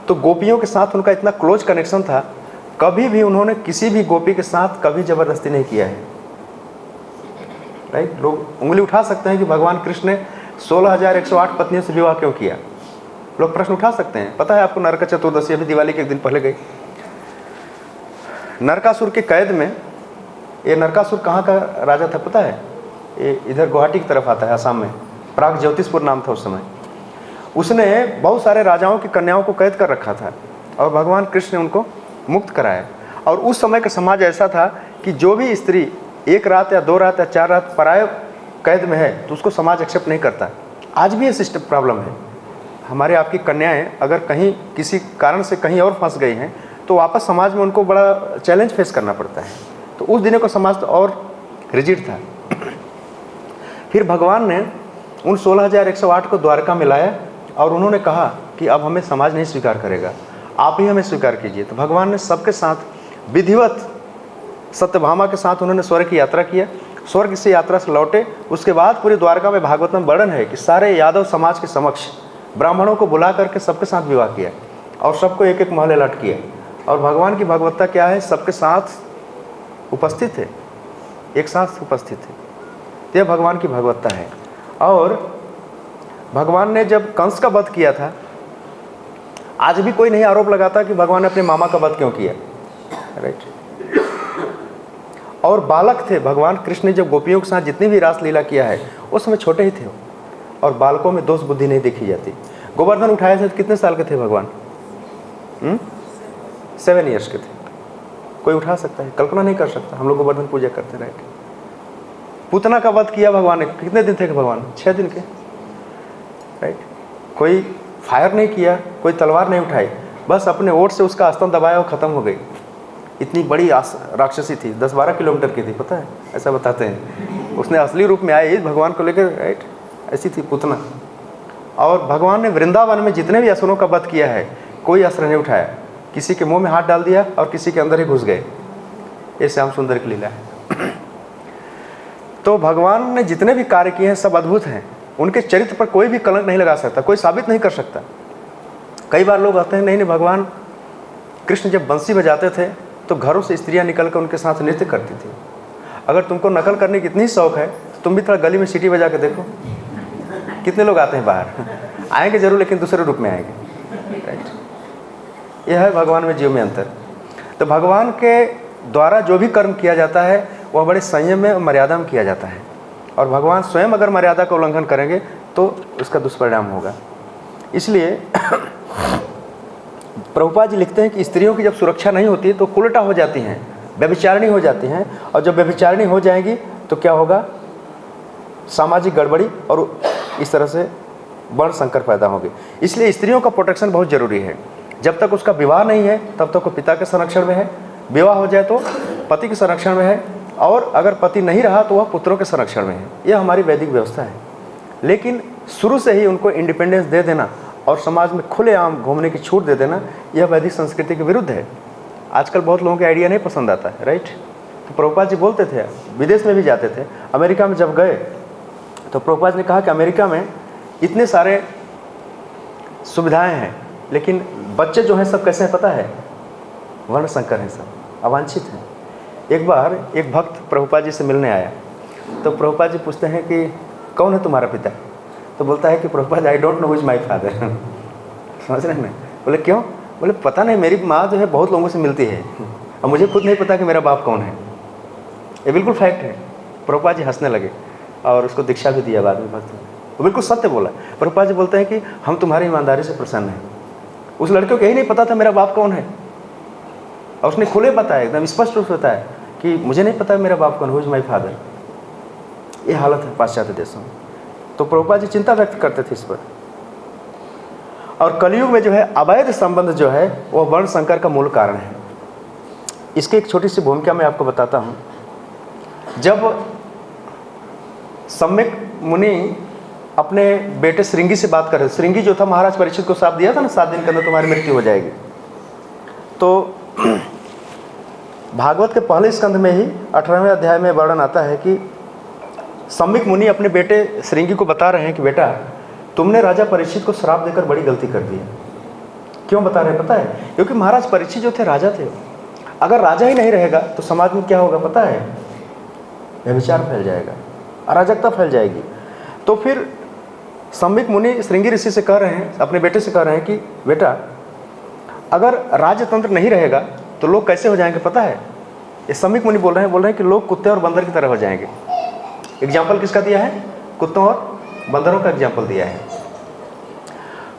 तो गोपियों के साथ उनका इतना क्लोज कनेक्शन था कभी भी उन्होंने किसी भी गोपी के साथ कभी जबरदस्ती नहीं किया है। राइट, लोग उंगली उठा सकते हैं कि भगवान कृष्ण ने 16,108 पत्नियों से विवाह क्यों किया। लोग प्रश्न उठा सकते हैं। पता है आपको नरक चतुर्दशी अभी दिवाली के एक दिन पहले गई। नरकासुर के कैद में, ये नरकासुर कहाँ का राजा था पता है? ये इधर गुवाहाटी की तरफ आता है, असम में। प्राग ज्योतिषपुर नाम था उस समय। उसने बहुत सारे राजाओं की कन्याओं को कैद कर रखा था और भगवान कृष्ण ने उनको मुक्त कराया। और उस समय का समाज ऐसा था कि जो भी स्त्री 1 रात या 2 रात या 4 रात पराये कैद में है तो उसको समाज एक्सेप्ट नहीं करता। आज भी ये सिस्टम प्रॉब्लम है। हमारे आपकी कन्याएं अगर कहीं किसी कारण से कहीं और फंस गई हैं तो वापस समाज में उनको बड़ा चैलेंज फेस करना पड़ता है। तो उस दिनों का समाज तो और रिजिड था। फिर भगवान ने उन 16,108 को द्वारका में लाया और उन्होंने कहा कि अब हमें समाज नहीं स्वीकार करेगा, आप ही हमें स्वीकार कीजिए। तो भगवान ने सबके साथ विधिवत सत्यभामा के साथ उन्होंने स्वर्ग की यात्रा किया। स्वर्ग से यात्रा से लौटे, उसके बाद पूरी द्वारका में भागवत में वर्णन है कि सारे यादव समाज के समक्ष ब्राह्मणों को बुला करके सबके साथ विवाह किया और सबको एक एक महल अलट किया। और भगवान की भगवत्ता क्या है? सबके साथ उपस्थित है, एक साथ उपस्थित है। यह भगवान की भगवत्ता है। और भगवान ने जब कंस का वध किया था, आज भी कोई नहीं आरोप लगाता कि भगवान ने अपने मामा का वध क्यों किया। राइट। और बालक थे भगवान कृष्ण ने जब गोपियों के साथ जितनी भी रासलीला किया है उस समय छोटे ही थे और बालकों में दोष बुद्धि नहीं देखी जाती। गोवर्धन उठाए थे तो कितने साल के थे भगवान? 7 ईयर्स के थे। कोई उठा सकता है? कल्पना नहीं कर सकता। हम लोग गोवर्धन पूजा करते। राइट। पूतना का वध किया भगवान ने, कितने दिन थे भगवान? 6 दिन के। राइट। कोई फायर नहीं किया, कोई तलवार नहीं उठाई, बस अपने ओट से उसका आस्तन दबाया और ख़त्म हो गई। इतनी बड़ी राक्षसी थी, 10-12 किलोमीटर की थी, पता है, ऐसा बताते हैं। उसने असली रूप में आई भगवान को लेकर। राइट। ऐसी थी पूतना। और भगवान ने वृंदावन में जितने भी असुरों का वध किया है कोई अस्त्र नहीं उठाया, किसी के मुंह में हाथ डाल दिया और किसी के अंदर ही घुस गए। ये श्याम सुंदर की लीला है। तो भगवान ने जितने भी कार्य किए हैं सब अद्भुत हैं। उनके चरित्र पर कोई भी कलंक नहीं लगा सकता, कोई साबित नहीं कर सकता। कई बार लोग आते हैं नहीं भगवान कृष्ण जब बंसी बजाते थे तो घरों से स्त्रियां निकल कर उनके साथ नृत्य करती थी। अगर तुमको नकल करने की इतनी शौक है तो तुम भी थोड़ा गली में सीटी बजा के देखो, कितने लोग आते हैं बाहर। आएंगे जरूर लेकिन दूसरे रूप में आएंगे। राइट। यह है भगवान में जीव में अंतर। तो भगवान के द्वारा जो भी कर्म किया जाता है वह बड़े संयम में और मर्यादा में किया जाता है। और भगवान स्वयं अगर मर्यादा का उल्लंघन करेंगे तो उसका दुष्परिणाम होगा। इसलिए प्रभुपाद जी लिखते हैं कि स्त्रियों की जब सुरक्षा नहीं होती तो कुलटा हो जाती हैं, व्यभिचारिणी हो जाती हैं। और जब व्यभिचारिणी हो जाएंगी तो क्या होगा? सामाजिक गड़बड़ी और इस तरह से वर्ण संकर पैदा होंगे। इसलिए स्त्रियों का प्रोटेक्शन बहुत ज़रूरी है। जब तक उसका विवाह नहीं है तब तक वो पिता के संरक्षण में है, विवाह हो जाए तो पति के संरक्षण में है, और अगर पति नहीं रहा तो वह पुत्रों के संरक्षण में है। यह हमारी वैदिक व्यवस्था है। लेकिन शुरू से ही उनको इंडिपेंडेंस दे देना और समाज में खुलेआम घूमने की छूट दे देना, यह वैदिक संस्कृति के विरुद्ध है। आजकल बहुत लोगों को आइडिया नहीं पसंद आता है। राइट। तो प्रभुपाद जी बोलते थे, विदेश में भी जाते थे, अमेरिका में जब गए तो प्रभुपाद ने कहा कि अमेरिका में इतने सारे सुविधाएं हैं लेकिन बच्चे जो हैं सब कैसे हैं पता है? वर्ण संकर हैं, सब अवांछित हैं। एक बार एक भक्त प्रभुपाद जी से मिलने आया तो प्रभुपाद जी पूछते हैं कि कौन है तुम्हारा पिता? तो बोलता है कि Prabhupada I don't know who is my father. समझ रहे हैं? बोले क्यों? बोले पता नहीं, मेरी माँ जो है बहुत लोगों से मिलती है और मुझे खुद नहीं पता कि मेरा बाप कौन है। ये बिल्कुल फैक्ट है। प्रभुपाद जी हंसने लगे और उसको दीक्षा भी दिया बाद में भक्त। वो बिल्कुल सत्य बोला। प्रभुपाद जी बोलते हैं कि हम तुम्हारी ईमानदारी से प्रसन्न हैं। उस लड़के को यही नहीं पता था मेरा बाप कौन है और उसने खुले बताया, एकदम स्पष्ट रूप से बताया कि मुझे नहीं पता मेरा बाप कौन, हु इज माय फादर। ये हालत है पाश्चात्य देशों में। तो प्रभुपाद जी चिंता व्यक्त करते थे इस पर। और कलयुग में जो है अवैध संबंध जो है वो वर्ण संकर का मूल कारण है। इसकी एक छोटी सी भूमिका मैं आपको बताता हूँ। जब सम्यक मुनि अपने बेटे श्रृंगी से बात कर रहे थे, श्रृंगी जो था महाराज परीक्षित को श्राप दिया था ना 7 दिन के अंदर तुम्हारी मृत्यु हो जाएगी। तो भागवत के पहले स्कंध में ही 18वें अध्याय में वर्णन आता है कि सम्यक मुनि अपने बेटे श्रृंगी को बता रहे हैं कि बेटा तुमने राजा परीक्षित को श्राप देकर बड़ी गलती कर दी है। क्यों बता रहे हैं पता है? क्योंकि महाराज परीक्षित जो थे राजा थे अगर राजा ही नहीं रहेगा तो समाज में क्या होगा पता है? व्यभिचार फैल जाएगा, अराजकता फैल जाएगी। तो फिर सम्बिक मुनि श्रृंगी ऋषि से कह रहे हैं, अपने बेटे से कह रहे हैं कि बेटा अगर राजतंत्र नहीं रहेगा तो लोग कैसे हो जाएंगे पता है? ये सम्बिक मुनि बोल रहे हैं कि लोग कुत्ते और बंदर की तरह हो जाएंगे। एग्जाम्पल किसका दिया है? कुत्तों और बंदरों का एग्जाम्पल दिया है।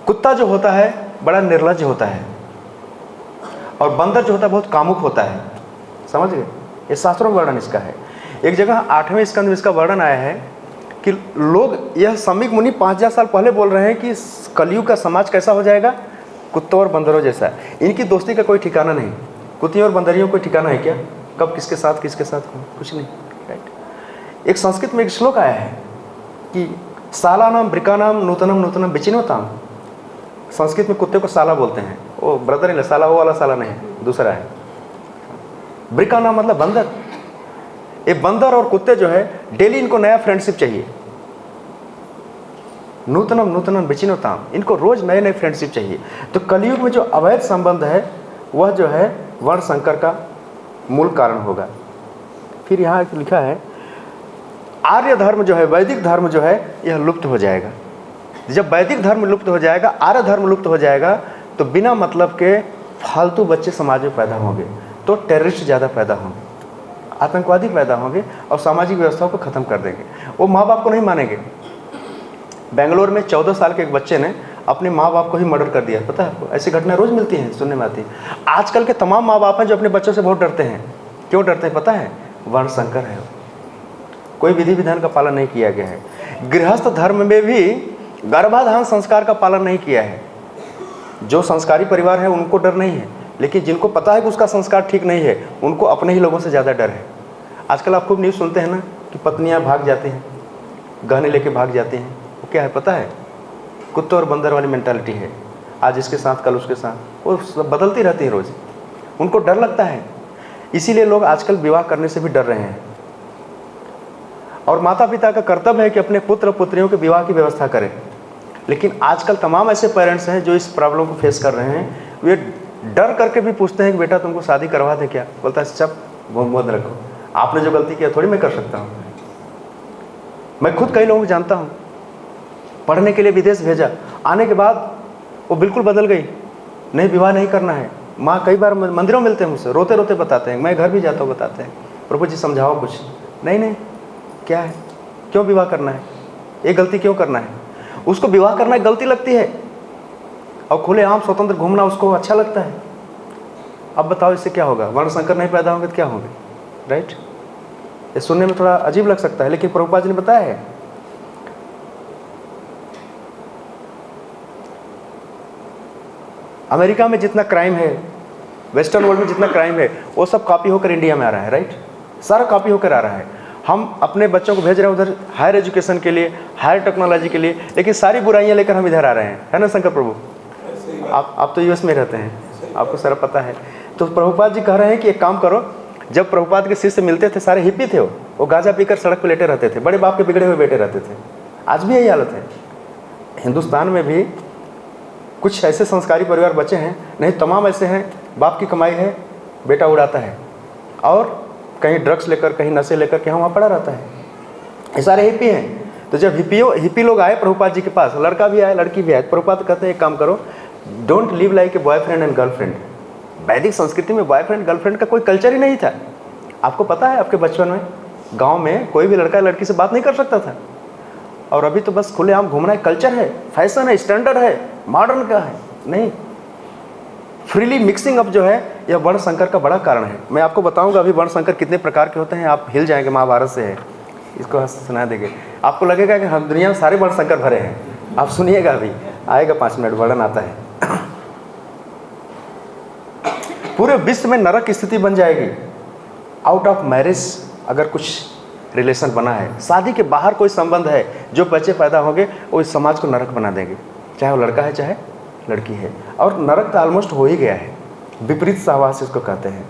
कुत्ता जो होता है बड़ा निर्लज्ज होता है और बंदर जो होता है बहुत कामुक होता है। समझ गए? ये शास्त्रों में वर्णन इसका है। एक जगह 8वें स्कंद में इसका वर्णन आया है कि लोग, यह सम्बिक मुनि 5000 साल पहले बोल रहे हैं कि कलयुग का समाज कैसा हो जाएगा? कुत्तों और बंदरों जैसा। इनकी दोस्ती का कोई ठिकाना नहीं। कुत्तियों और बंदरियों को ठिकाना है क्या? कब किसके साथ कुछ नहीं। राइट। एक संस्कृत में एक श्लोक आया है कि सालानाम ब्रिकानाम नूतनम नूतनम विचिनोताम। संस्कृत में कुत्ते को साला बोलते हैं। वो ब्रदर इन साला, वो वाला साला नहीं, दूसरा है। ब्रिकानाम मतलब बंदर। ये बंदर और कुत्ते जो है डेली इनको नया फ्रेंडशिप चाहिए। नूतनम नूतनम विचिनोताम, इनको रोज नए नए फ्रेंडशिप चाहिए। तो कलयुग में जो अवैध संबंध है वह जो है वर्ण संकर का मूल कारण होगा। फिर यहाँ लिखा है आर्य धर्म जो है, वैदिक धर्म जो है यह लुप्त हो जाएगा। जब वैदिक धर्म लुप्त हो जाएगा, आर्य धर्म लुप्त हो जाएगा, तो बिना मतलब के फालतू बच्चे समाज में पैदा होंगे, तो टेररिस्ट ज़्यादा पैदा होंगे, आतंकवादी पैदा होंगे और सामाजिक व्यवस्थाओं को ख़त्म कर देंगे। वो माँ बाप को नहीं मानेंगे। बेंगलोर में 14 साल के एक बच्चे ने अपने माँ बाप को ही मर्डर कर दिया। पता है आपको? ऐसी घटना रोज़ मिलती हैं, सुनने में आती है। आजकल के तमाम माँ बाप हैं जो अपने बच्चों से बहुत डरते हैं। क्यों डरते हैं पता है? वर्ण संकर है। कोई विधि विधान का पालन नहीं किया गया है। गृहस्थ धर्म में भी गर्भाधान संस्कार का पालन नहीं किया है। जो संस्कारी परिवार है उनको डर नहीं है, लेकिन जिनको पता है कि उसका संस्कार ठीक नहीं है उनको अपने ही लोगों से ज़्यादा डर है। आजकल आप खूब न्यूज़ सुनते हैं ना कि पत्नियां भाग जाती हैं, गहने लेके भाग जाती हैं। वो क्या है पता है? कुत्ते और बंदर वाली मेंटालिटी है। आज इसके साथ कल उसके साथ, वो बदलती रहती है रोज़। उनको डर लगता है, इसीलिए लोग आजकल विवाह करने से भी डर रहे हैं। और माता पिता का कर्तव्य है कि अपने पुत्र पुत्रियों के विवाह की व्यवस्था करें। लेकिन आजकल तमाम ऐसे पेरेंट्स हैं जो इस प्रॉब्लम को फेस कर रहे हैं। वे डर करके भी पूछते हैं कि बेटा तुमको शादी करवा दे क्या? बोलता है सब मोहम्मद रखो, आपने जो गलती किया थोड़ी मैं कर सकता हूँ। मैं खुद कई लोगों को जानता हूँ, पढ़ने के लिए विदेश भेजा, आने के बाद वो बिल्कुल बदल गई। नहीं, विवाह नहीं करना है। माँ कई बार मंदिरों मिलते हैं मुझसे, रोते रोते बताते हैं। मैं घर भी जाता हूँ, बताते हैं प्रभु जी समझाओ कुछ। नहीं, क्या है? क्यों विवाह करना है? ये गलती क्यों करना है? उसको विवाह करना गलती लगती है और खुलेआम स्वतंत्र घूमना उसको अच्छा लगता है। अब बताओ इससे क्या होगा? वर्ण संकर नहीं पैदा होंगे तो क्या होंगे? राइट। ये सुनने में थोड़ा अजीब लग सकता है, लेकिन प्रभुपाद जी ने बताया है। अमेरिका में जितना क्राइम है, वेस्टर्न वर्ल्ड में जितना क्राइम है, वो सब कॉपी होकर इंडिया में आ रहा है। राइट, सारा कॉपी होकर आ रहा है। हम अपने बच्चों को भेज रहे हैं उधर हायर एजुकेशन के लिए, हायर टेक्नोलॉजी के लिए, लेकिन सारी बुराइयां लेकर हम इधर आ रहे हैं। है ना शंकर प्रभु? आप तो यूएस में रहते हैं, आपको सारा पता है। तो प्रभुपाद जी कह रहे हैं कि एक काम करो, जब प्रभुपाद के शिष्य मिलते थे, सारे हिप्पी थे, वो गांजा पीकर सड़क पर लेटे रहते थे, बड़े बाप के बिगड़े हुए बेटे रहते थे। आज भी यही हालत है। हिंदुस्तान में भी कुछ ऐसे संस्कारी परिवार बचे हैं, नहीं तमाम ऐसे हैं, बाप की कमाई है, बेटा उड़ाता है और कहीं ड्रग्स लेकर, कहीं नशे लेकर के वहाँ पड़ा रहता है। ये सारे हिप्पी हैं। तो जब हिप्पी लोग आए प्रभुपाद जी के पास, लड़का भी आया लड़की भी आए, प्रभुपाद कहते हैं एक काम करो, don't live like a boyfriend and girlfriend. वैदिक संस्कृति में बॉयफ्रेंड गर्लफ्रेंड का कोई कल्चर ही नहीं था। आपको पता है, आपके बचपन में गाँव में कोई भी लड़का लड़की से बात नहीं कर सकता था, और अभी तो बस खुलेआम घूमना एक कल्चर है, फैशन है, स्टैंडर्ड है, मॉडर्न का है। नहीं, फ्रीली मिक्सिंग अप जो है यह वर्ण संकर का बड़ा कारण है। मैं आपको बताऊंगा अभी वर्ण संकर कितने प्रकार के होते हैं, आप हिल जाएंगे। महाभारत से है, इसको सुना देंगे, आपको लगेगा कि हम दुनिया में सारे वर्ण संकर भरे हैं। आप सुनिएगा, अभी आएगा 5 मिनट, वर्णन आता है। पूरे विश्व में नरक की स्थिति बन जाएगी। आउट ऑफ मैरिज अगर कुछ रिलेशन बना है, शादी के बाहर कोई संबंध है, जो बच्चे पैदा होंगे वो इस समाज को नरक बना देंगे, चाहे वो लड़का है चाहे लड़की है। और नरक तो ऑलमोस्ट हो ही गया है, विपरीत सहवास इसको कहते हैं।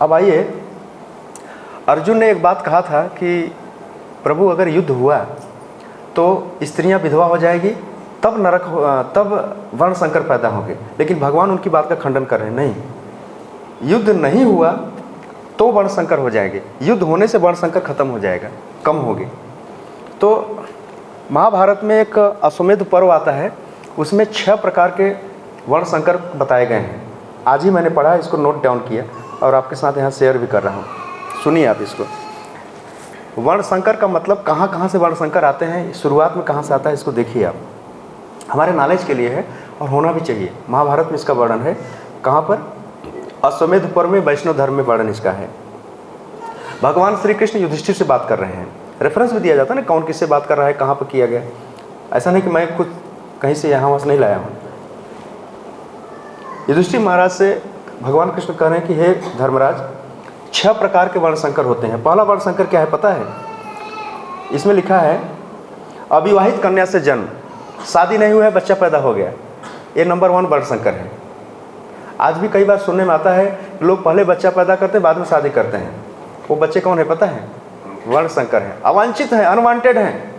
अब आइए, अर्जुन ने एक बात कहा था कि प्रभु अगर युद्ध हुआ तो स्त्रियां विधवा हो जाएगी, तब नरक तब वर्ण संकर पैदा होंगे। लेकिन भगवान उनकी बात का खंडन कर रहे हैं। नहीं, युद्ध नहीं हुआ तो वर्ण संकर हो जाएंगे, युद्ध होने से वर्ण संकर खत्म हो जाएगा, कम होगी। तो महाभारत में एक अश्वमेध पर्व आता है, उसमें 6 प्रकार के वर्ण संकर बताए गए हैं। आज ही मैंने पढ़ा, इसको नोट डाउन किया और आपके साथ यहाँ शेयर भी कर रहा हूँ, सुनिए आप इसको। वर्ण संकर का मतलब कहाँ कहाँ से वर्ण संकर आते हैं, शुरुआत में कहाँ से आता है, इसको देखिए आप, हमारे नॉलेज के लिए है और होना भी चाहिए। महाभारत में इसका वर्णन है, कहाँ पर, अश्वमेध पर्व में वैष्णव धर्म में वर्णन इसका है। भगवान श्री कृष्ण युधिष्ठिर से बात कर रहे हैं, रेफरेंस भी दिया जाता है ना, कौन किससे बात कर रहा है, कहाँ पर किया गया। ऐसा नहीं कि मैं खुद कहीं से यहाँ वहाँ से नहीं लाया हूँ। युधिष्ठिर महाराज से भगवान कृष्ण कह रहे हैं कि हे धर्मराज, 6 प्रकार के वर्ण संकर होते हैं। पहला वर्ण संकर क्या है पता है? इसमें लिखा है अविवाहित कन्या से जन्म, शादी नहीं हुआ है, बच्चा पैदा हो गया, ये नंबर 1 वर्ण संकर है। आज भी कई बार सुनने में आता है लोग पहले बच्चा पैदा करते हैं, बाद में शादी करते हैं। वो बच्चे कौन है पता है? वर्ण संकर है, अवांछित है, अनवांटेड हैं।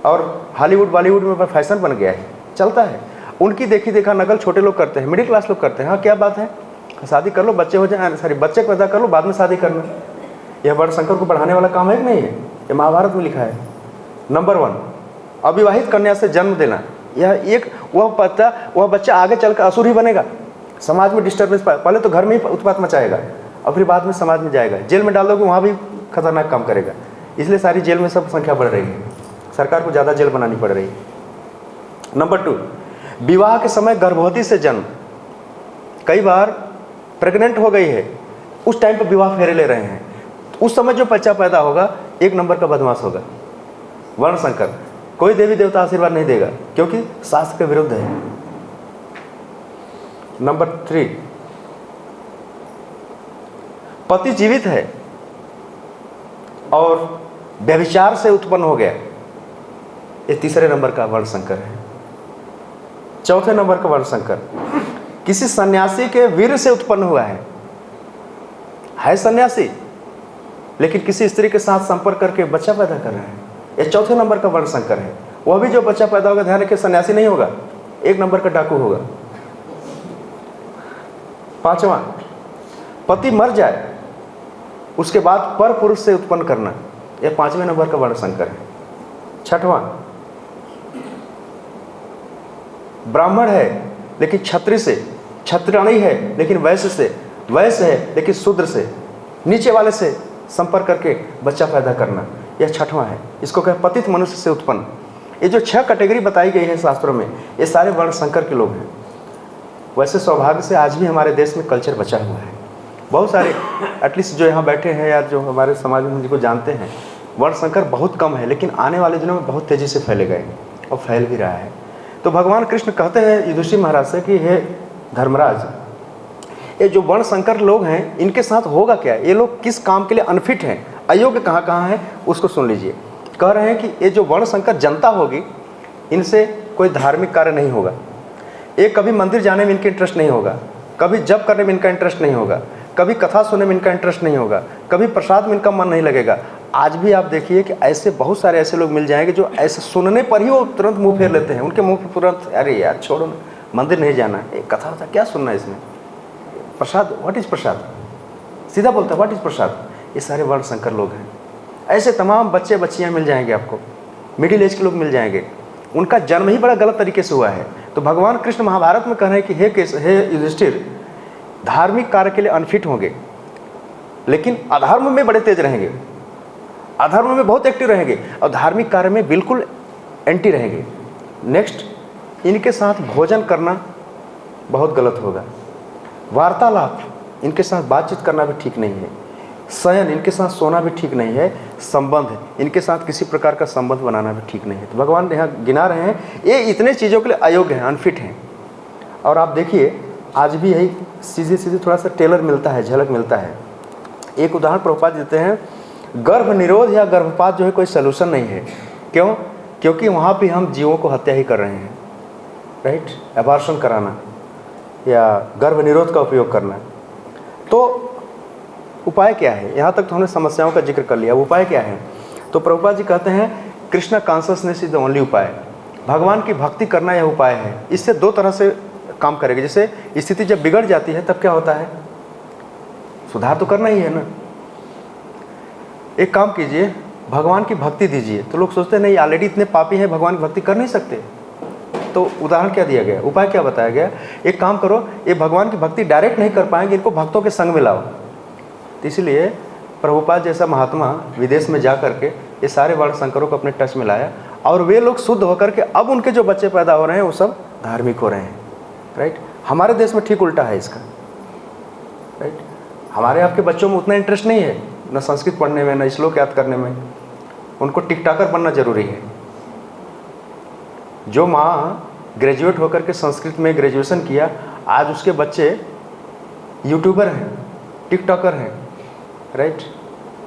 और हॉलीवुड बॉलीवुड में फैशन बन गया है, चलता है। उनकी देखी देखा नकल छोटे लोग करते हैं, मिडिल क्लास लोग करते हैं। हाँ, क्या बात है, शादी कर लो, बच्चे हो जाए, सॉरी बच्चे पैदा कर लो, बाद में शादी करना। यह वर्ण संकर को बढ़ाने वाला काम है कि नहीं है? ये महाभारत में लिखा है। नंबर 1, अविवाहित कन्या से जन्म देना। यह एक वह बच्चा आगे चलकर असुर ही बनेगा, समाज में डिस्टर्बेंस, पहले तो घर में ही उत्पात मचाएगा और फिर बाद में समाज में जाएगा। जेल में डाल दोगे, वहाँ भी खतरनाक काम करेगा। इसलिए सारी जेल में सब संख्या बढ़ रही है, सरकार को ज़्यादा जेल बनानी पड़ रही है। नंबर 2, विवाह के समय गर्भवती से जन्म। कई बार प्रेग्नेंट हो गई है, उस टाइम पर विवाह फेरे ले रहे हैं, उस समय जो बच्चा पैदा होगा 1 नंबर का बदमाश होगा, वर्ण संकर। कोई देवी देवता आशीर्वाद नहीं देगा, क्योंकि शास्त्र के विरुद्ध है। नंबर 3, पति जीवित है और व्यभिचार से उत्पन्न हो गया, ये 3रे नंबर का वर्ण संकर है। 4थे नंबर का वर्ण संकर, किसी सन्यासी के वीर से उत्पन्न हुआ है सन्यासी, लेकिन किसी स्त्री के साथ संपर्क करके बच्चा पैदा कर रहा है, ये 4थे नंबर का वर्ण संकर है। वह भी जो बच्चा पैदा होगा, ध्यान रखिए, सन्यासी नहीं होगा, 1 नंबर का डाकू होगा। 5वां, पति मर जाए उसके बाद पर पुरुष से उत्पन्न करना, यह 5वें नंबर का वर्ण संकर है। 6वां, ब्राह्मण है लेकिन क्षत्रिय से, क्षत्रियाणी है लेकिन वैश्य है लेकिन शूद्र से, नीचे वाले से संपर्क करके बच्चा पैदा करना, यह 6वां है। इसको कहे पतित मनुष्य से उत्पन्न। ये जो 6 कैटेगरी बताई गई है शास्त्रों में, ये सारे वर्ण संकर के लोग हैं। वैसे सौभाग्य से आज भी हमारे देश में कल्चर बचा हुआ है। बहुत सारे, एटलीस्ट जो यहाँ बैठे हैं या जो हमारे समाज में जिनको जानते हैं, वर्ण संकर बहुत कम है, लेकिन आने वाले दिनों में बहुत तेज़ी से फैलेगा और फैल भी रहा है। तो भगवान कृष्ण कहते हैं युधिष्ठिर महाराज से कि हे धर्मराज, ये जो वर्ण संकर लोग हैं, इनके साथ होगा क्या? ये लोग किस काम के लिए अनफिट हैं, अयोग्य कहाँ कहाँ हैं, उसको सुन लीजिए। कह रहे हैं कि ये जो वर्ण संकर जनता होगी, इनसे कोई धार्मिक कार्य नहीं होगा, ये कभी मंदिर जाने में इनके इंटरेस्ट नहीं होगा, कभी जप करने में इनका इंटरेस्ट नहीं होगा, कभी कथा सुनने में इनका इंटरेस्ट नहीं होगा, कभी प्रसाद में इनका मन नहीं लगेगा। आज भी आप देखिए कि ऐसे बहुत सारे ऐसे लोग मिल जाएंगे जो ऐसे सुनने पर ही वो तुरंत मुंह फेर लेते हैं, उनके मुंह पर तुरंत, अरे यार छोड़ो ना, मंदिर नहीं जाना है, कथा होता क्या सुनना है इसमें, प्रसाद, व्हाट इज़ प्रसाद, सीधा बोलता है व्हाट इज़ प्रसाद। ये सारे वर्ण संकर लोग हैं। ऐसे तमाम बच्चे बच्चियाँ मिल जाएंगे आपको, मिडिल एज के लोग मिल जाएंगे, उनका जन्म ही बड़ा गलत तरीके से हुआ है। तो भगवान कृष्ण महाभारत में कह रहे हैं कि हे युधिष्ठिर, धार्मिक कार्य के लिए अनफिट होंगे, लेकिन अधर्म में बड़े तेज रहेंगे, अधर्म में बहुत एक्टिव रहेंगे और धार्मिक कार्य में बिल्कुल एंटी रहेंगे। नेक्स्ट, इनके साथ भोजन करना बहुत गलत होगा, वार्तालाप, इनके साथ बातचीत करना भी ठीक नहीं है, शयन, इनके साथ सोना भी ठीक नहीं है, संबंध, इनके साथ किसी प्रकार का संबंध बनाना भी ठीक नहीं है। तो भगवान यहाँ गिना रहे हैं ये इतने चीज़ों के लिए अयोग्य हैं, अनफिट हैं। और आप देखिए आज भी यही सीधे थोड़ा सा टेलर मिलता है, झलक मिलता है। एक उदाहरण प्रभुपाद देते हैं, गर्भ निरोध या गर्भपात जो है कोई सलूशन नहीं है। क्यों? क्योंकि वहाँ भी हम जीवों को हत्या ही कर रहे हैं, राइट, एबॉर्शन कराना या गर्भ निरोध का उपयोग करना। तो उपाय क्या है? यहाँ तक तो हमने समस्याओं का जिक्र कर लिया, उपाय क्या है? तो प्रभुपाद जी कहते हैं Krishna consciousness is the only उपाय, भगवान की भक्ति करना यह उपाय है। इससे 2 तरह से काम करेगी। जैसे स्थिति जब बिगड़ जाती है तब क्या होता है, सुधार तो करना ही है ना। एक काम कीजिए, भगवान की भक्ति दीजिए। तो लोग सोचते हैं नहीं ऑलरेडी इतने पापी हैं, भगवान की भक्ति कर नहीं सकते। तो उदाहरण क्या दिया गया, उपाय क्या बताया गया, एक काम करो, ये भगवान की भक्ति डायरेक्ट नहीं कर पाएंगे, इनको भक्तों के संग में लाओ। तो इसलिए प्रभुपाद जैसा महात्मा विदेश में जा करके ये सारे वर्ण संकरों को अपने टच में लाया, और वे लोग शुद्ध होकर के अब उनके जो बच्चे पैदा हो रहे हैं वो सब धार्मिक हो रहे हैं। राइट, हमारे देश में ठीक उल्टा है इसका। राइट, हमारे आपके बच्चों में उतना इंटरेस्ट नहीं है, न संस्कृत पढ़ने में, न श्लोक याद करने में। उनको टिकटाकर बनना जरूरी है। जो माँ ग्रेजुएट होकर के संस्कृत में ग्रेजुएशन किया, आज उसके बच्चे यूट्यूबर हैं, टिकटॉकर हैं। राइट,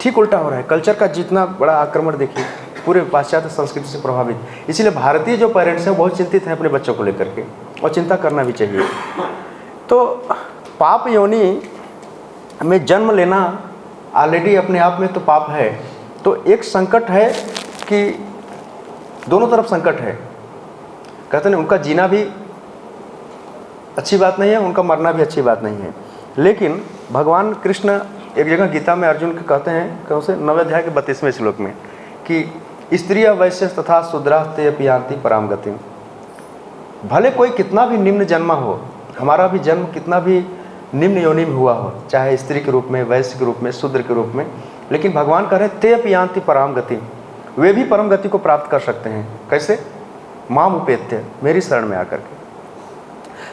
ठीक उल्टा हो रहा है। कल्चर का जितना बड़ा आक्रमण देखिए, पूरे पाश्चात्य संस्कृति से प्रभावित। इसीलिए भारतीय जो पेरेंट्स हैं बहुत चिंतित हैं अपने बच्चों को लेकर के, और चिंता करना भी चाहिए। तो पाप योनि में जन्म लेना ऑलरेडी अपने आप में तो पाप है। तो एक संकट है कि दोनों तरफ संकट है। कहते हैं उनका जीना भी अच्छी बात नहीं है, उनका मरना भी अच्छी बात नहीं है। लेकिन भगवान कृष्ण एक जगह गीता में अर्जुन के कहते हैं, कौन से 9वें अध्याय के 32वें श्लोक में, कि स्त्रिय वैश्य तथा शूद्रा ते अपि यान्ति पराम गतिम। भले कोई कितना भी निम्न जन्मा हो, हमारा भी जन्म कितना भी निम्न योनि में हुआ हो, चाहे स्त्री के रूप में, वैश्य के रूप में, शूद्र के रूप में, लेकिन भगवान कह रहे ते अपि यान्ति पराम गतिम, वे भी परम गति को प्राप्त कर सकते हैं। कैसे? माम उपेत्य, मेरी शरण में आकर के।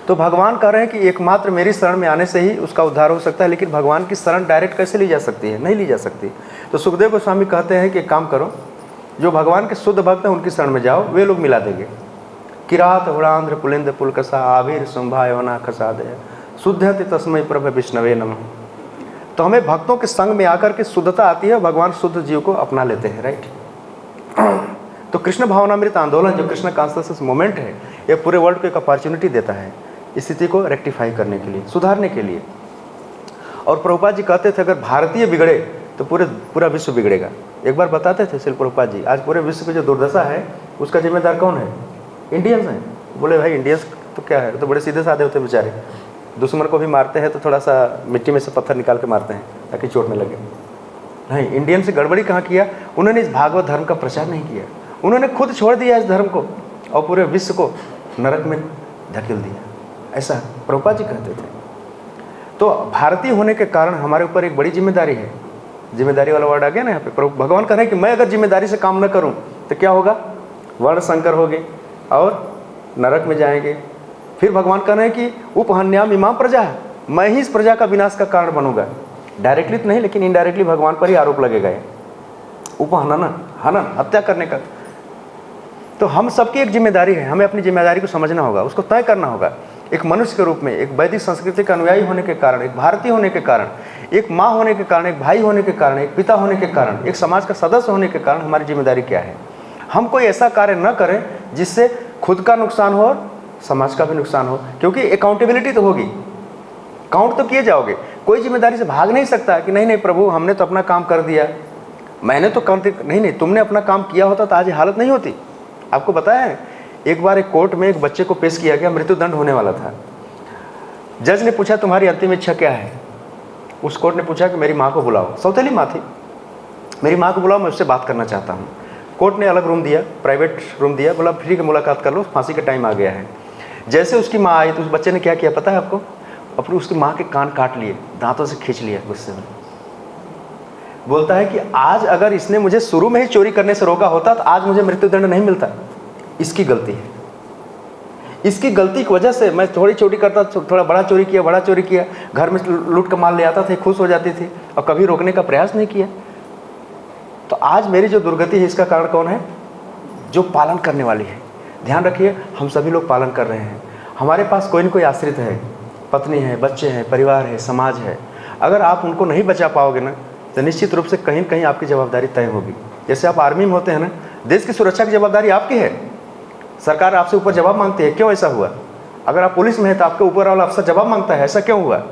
तो भगवान कह रहे हैं कि एकमात्र मेरी शरण में आने से ही उसका उद्धार हो सकता है। लेकिन भगवान की शरण डायरेक्ट कैसे ली जा सकती है? नहीं ली जा सकती। तो सुखदेव गोस्वामी कहते हैं कि एक काम करो, जो भगवान के शुद्ध भक्त हैं उनकी शरण में जाओ, वे लोग मिला देंगे। किरात हुड़ांध्र पुलिंद पुलकसा आविर शुंभा यवना खसादय शुद्धति तस्मै प्रभ विष्णवे नमः। तो हमें भक्तों के संग में आकर के शुद्धता आती है, भगवान शुद्ध जीव को अपना लेते हैं। राइट, तो कृष्ण भावनामृत आंदोलन जो कृष्ण कॉन्शियसनेस मूवमेंट है, ये पूरे वर्ल्ड को एक अपॉर्चुनिटी देता है इस स्थिति को रेक्टिफाई करने के लिए, सुधारने के लिए। और प्रभुपाद जी कहते थे अगर भारतीय बिगड़े तो पूरा विश्व बिगड़ेगा। एक बार बताते थे श्री प्रभुपाद जी, आज पूरे विश्व की जो दुर्दशा है उसका जिम्मेदार कौन है? इंडियंस हैं। बोले भाई इंडियंस तो क्या है, तो बड़े सीधे साधे होते बेचारे, दुश्मन को भी मारते हैं तो थोड़ा सा मिट्टी में से पत्थर निकाल के मारते हैं ताकि चोट न लगे। नहीं, इंडियन से गड़बड़ी कहाँ किया? उन्होंने इस भागवत धर्म का प्रचार नहीं किया, उन्होंने खुद छोड़ दिया इस धर्म को और पूरे विश्व को नरक में धकेल दिया। ऐसा प्रभुपाद जी कहते थे। तो भारतीय होने के कारण हमारे ऊपर एक बड़ी जिम्मेदारी है। जिम्मेदारी वाला वर्ड आ गया ना यहाँ पे। भगवान कह रहे हैं कि मैं अगर जिम्मेदारी से काम न करूँ तो क्या होगा? वर्ण संकर होंगे और नरक में जाएंगे। फिर भगवान कह रहे हैं कि उपहन्याम इमाम प्रजा, मैं ही इस प्रजा का विनाश का कारण बनूंगा। डायरेक्टली तो नहीं, लेकिन इनडायरेक्टली भगवान पर ही आरोप लगेगा, उपहनन, हनन, हत्या करने का। तो हम सबकी एक जिम्मेदारी है, हमें अपनी जिम्मेदारी को समझना होगा, उसको तय करना होगा। एक मनुष्य के रूप में, एक वैदिक संस्कृति का अनुयायी होने के कारण, एक भारतीय होने के कारण, एक माँ होने के कारण, एक भाई होने के कारण, एक पिता होने के कारण, एक समाज का सदस्य होने के कारण हमारी जिम्मेदारी क्या है? हम कोई ऐसा कार्य न करें जिससे खुद का नुकसान हो और समाज का भी नुकसान हो, क्योंकि अकाउंटेबिलिटी तो होगी, काउंट तो किए जाओगे। कोई जिम्मेदारी से भाग नहीं सकता कि नहीं प्रभु हमने तो अपना काम कर दिया, मैंने तो नहीं, तुमने अपना काम किया होता तो आज ये हालत नहीं होती। आपको बताया है, एक बार एक कोर्ट में एक बच्चे को पेश किया गया, मृत्युदंड होने वाला था। जज ने पूछा तुम्हारी अंतिम इच्छा क्या है? उस कोर्ट ने पूछा कि मेरी माँ को बुलाओ। सौतेली माँ थी, मेरी माँ को बुलाओ, मैं उससे बात करना चाहता हूँ। कोर्ट ने अलग रूम दिया, प्राइवेट रूम दिया, बोला फ्री की मुलाकात कर लो, फांसी का टाइम आ गया है। जैसे उसकी माँ आई तो उस बच्चे ने क्या किया पता है आपको? अपनी उसकी माँ के कान काट लिए, दांतों से खींच लिया गुस्से में। बोलता है कि आज अगर इसने मुझे शुरू में ही चोरी करने से रोका होता तो आज मुझे मृत्युदंड नहीं मिलता। इसकी गलती है, इसकी गलती की वजह से मैं थोड़ी चोरी करता, थोड़ा बड़ा चोरी किया, घर में लूट का माल ले आता था, खुश हो जाती थी और कभी रोकने का प्रयास नहीं किया। तो आज मेरी जो दुर्गति है इसका कारण कौन है? जो पालन करने वाली है। ध्यान रखिए, हम सभी लोग पालन कर रहे हैं। हमारे पास कोई न कोई आश्रित है, पत्नी है, बच्चे हैं, परिवार है, समाज है। अगर आप उनको नहीं बचा पाओगे ना तो निश्चित रूप से कहीं न कहीं आपकी जवाबदारी तय होगी। जैसे आप आर्मी में होते हैं ना, देश की सुरक्षा की जवाबदारी आपकी है, सरकार आपसे ऊपर जवाब मांगती है। क्यों ऐसा हुआ? अगर आप पुलिस में है तो आपके ऊपर वाला अफसर जवाब मांगता है, ऐसा क्यों हुआ?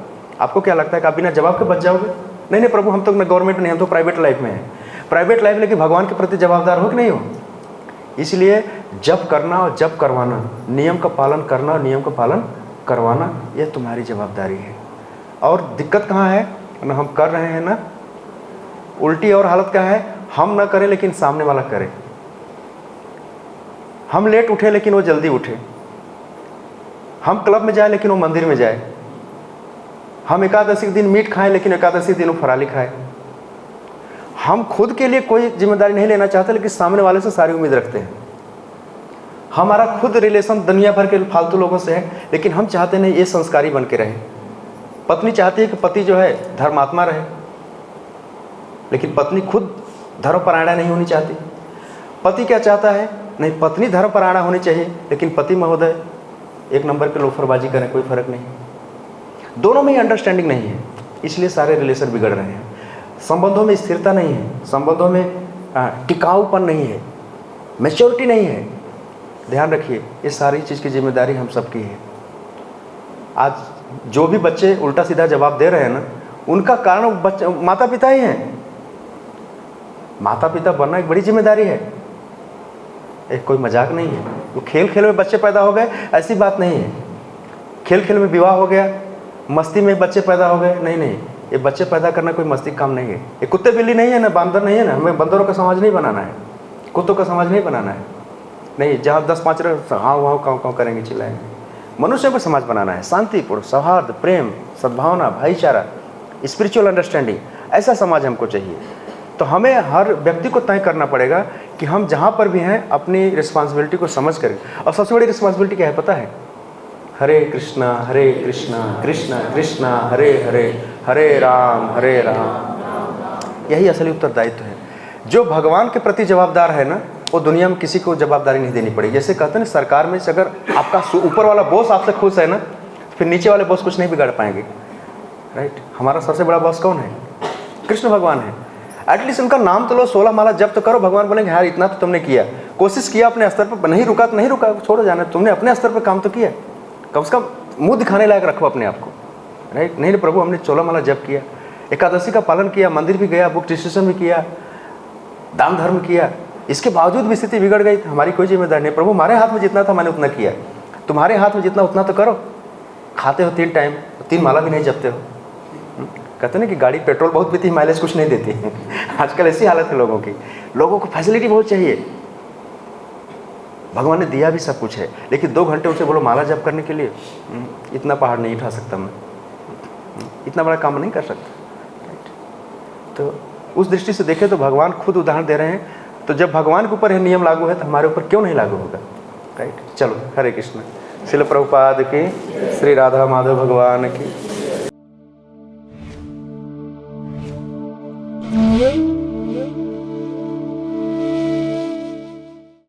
आपको क्या लगता है कि आप बिना जवाब के बच जाओगे? नहीं प्रभु, हम तो गवर्नमेंट नहीं, हम तो प्राइवेट लाइफ में हैं। प्राइवेट लाइफ लेकिन भगवान के प्रति जवाबदार हो कि नहीं हो? इसलिए जब करना और जब करवाना, नियम का पालन करना और नियम का पालन करवाना, यह तुम्हारी जवाबदारी है। और दिक्कत कहाँ है? ना हम कर रहे हैं ना, उल्टी और हालत क्या है, हम ना करें लेकिन सामने वाला करे। हम लेट उठे लेकिन वो जल्दी उठे, हम क्लब में जाए लेकिन वो मंदिर में जाए, हम एकादशी के दिन मीट खाएं लेकिन एकादशी के दिन वो फराली खाए। हम खुद के लिए कोई जिम्मेदारी नहीं लेना चाहते लेकिन सामने वाले से सारी उम्मीद रखते हैं। हमारा खुद रिलेशन दुनिया भर के फालतू लोगों से है लेकिन हम चाहते नहीं ये संस्कारी बन के रहे। पत्नी चाहती है कि पति जो है धर्मात्मा रहे, लेकिन पत्नी खुद धर्मपरायणा नहीं होनी चाहती। पति क्या चाहता है, नहीं पत्नी धर्मपरायणा होनी चाहिए लेकिन पति महोदय एक नंबर के लोफरबाजी करें, कोई फर्क नहीं। दोनों में ही अंडरस्टैंडिंग नहीं है, इसलिए सारे रिलेशन बिगड़ रहे हैं। संबंधों में स्थिरता नहीं है, संबंधों में टिकाऊपन नहीं है, मैच्योरिटी नहीं है। ध्यान रखिए, ये सारी चीज़ की जिम्मेदारी हम सबकी है। आज जो भी बच्चे उल्टा सीधा जवाब दे रहे हैं ना, उनका कारण माता पिता ही हैं। माता पिता बनना एक बड़ी जिम्मेदारी है, एक कोई मजाक नहीं है। तो खेल खेल में बच्चे पैदा हो गए ऐसी बात नहीं है, खेल खेल में विवाह हो गया, मस्ती में बच्चे पैदा हो गए, नहीं नहीं, ये बच्चे पैदा करना कोई मस्ती काम नहीं है। ये कुत्ते बिल्ली नहीं है ना, बांदर नहीं है ना, हमें बंदरों का समाज नहीं बनाना है, कुत्तों का समाज नहीं बनाना है। नहीं, जहाँ 10-5 हाँ वहाँ काँव करेंगे, चिल्लाएंगे। मनुष्य को समाज बनाना है, शांतिपूर्ण, सौहार्द, प्रेम, सद्भावना, भाईचारा, स्पिरिचुअल अंडरस्टैंडिंग, ऐसा समाज हमको चाहिए। तो हमें हर व्यक्ति को तय करना पड़ेगा कि हम जहाँ पर भी हैं अपनी रिस्पॉन्सिबिलिटी को समझ करें। और सबसे बड़ी रिस्पॉन्सिबिलिटी क्या है पता है? हरे कृष्णा कृष्णा कृष्णा हरे हरे, हरे राम यही असली उत्तरदायित्व है। जो भगवान के प्रति जवाबदार है ना, वो दुनिया में किसी को जवाबदारी नहीं देनी पड़ेगी। जैसे कहते हैं ना, सरकार में से अगर आपका ऊपर वाला बॉस आपसे खुश है ना, फिर नीचे वाले बॉस कुछ नहीं बिगाड़ पाएंगे, राइट। हमारा सबसे बड़ा बॉस कौन है? कृष्ण भगवान है। एटलीस्ट उनका नाम तो लो, 16 माला जब तो करो। भगवान बोलेंगे यार इतना तो तुमने किया, कोशिश किया अपने स्तर पर, नहीं रुका तो नहीं रुका, छोड़ो जाना, तुमने अपने स्तर पर काम तो किया, कम से कम मुंह दिखाने लायक रखो अपने आप को, राइट। नहीं प्रभु हमने 16 माला जप किया, एकादशी का पालन किया, मंदिर भी गया, बुक डिस्ट्रीब्यूशन भी किया, दान धर्म किया, इसके बावजूद भी स्थिति बिगड़ गई, हमारी कोई जिम्मेदारी नहीं। प्रभु हमारे हाथ में जितना था मैंने उतना किया, तुम्हारे हाथ में जितना उतना तो करो। खाते हो 3 टाइम, 3 माला भी नहीं जपते हो। कहते हैं ना कि गाड़ी पेट्रोल बहुत पीती है, माइलेज कुछ नहीं देती है। आजकल ऐसी हालत है लोगों की, लोगों को फैसिलिटी बहुत चाहिए। भगवान ने दिया भी सब कुछ है, लेकिन 2 घंटे उनसे बोलो माला जप करने के लिए, इतना पहाड़ नहीं उठा सकता मैं, इतना बड़ा काम नहीं कर सकता। तो उस दृष्टि से देखें तो भगवान खुद उदाहरण दे रहे हैं। तो जब भगवान के ऊपर यह नियम लागू है तो हमारे ऊपर क्यों नहीं लागू होगा, राइट। चलो, हरे कृष्ण। श्रील प्रभुपाद की, श्री राधा माधव भगवान की।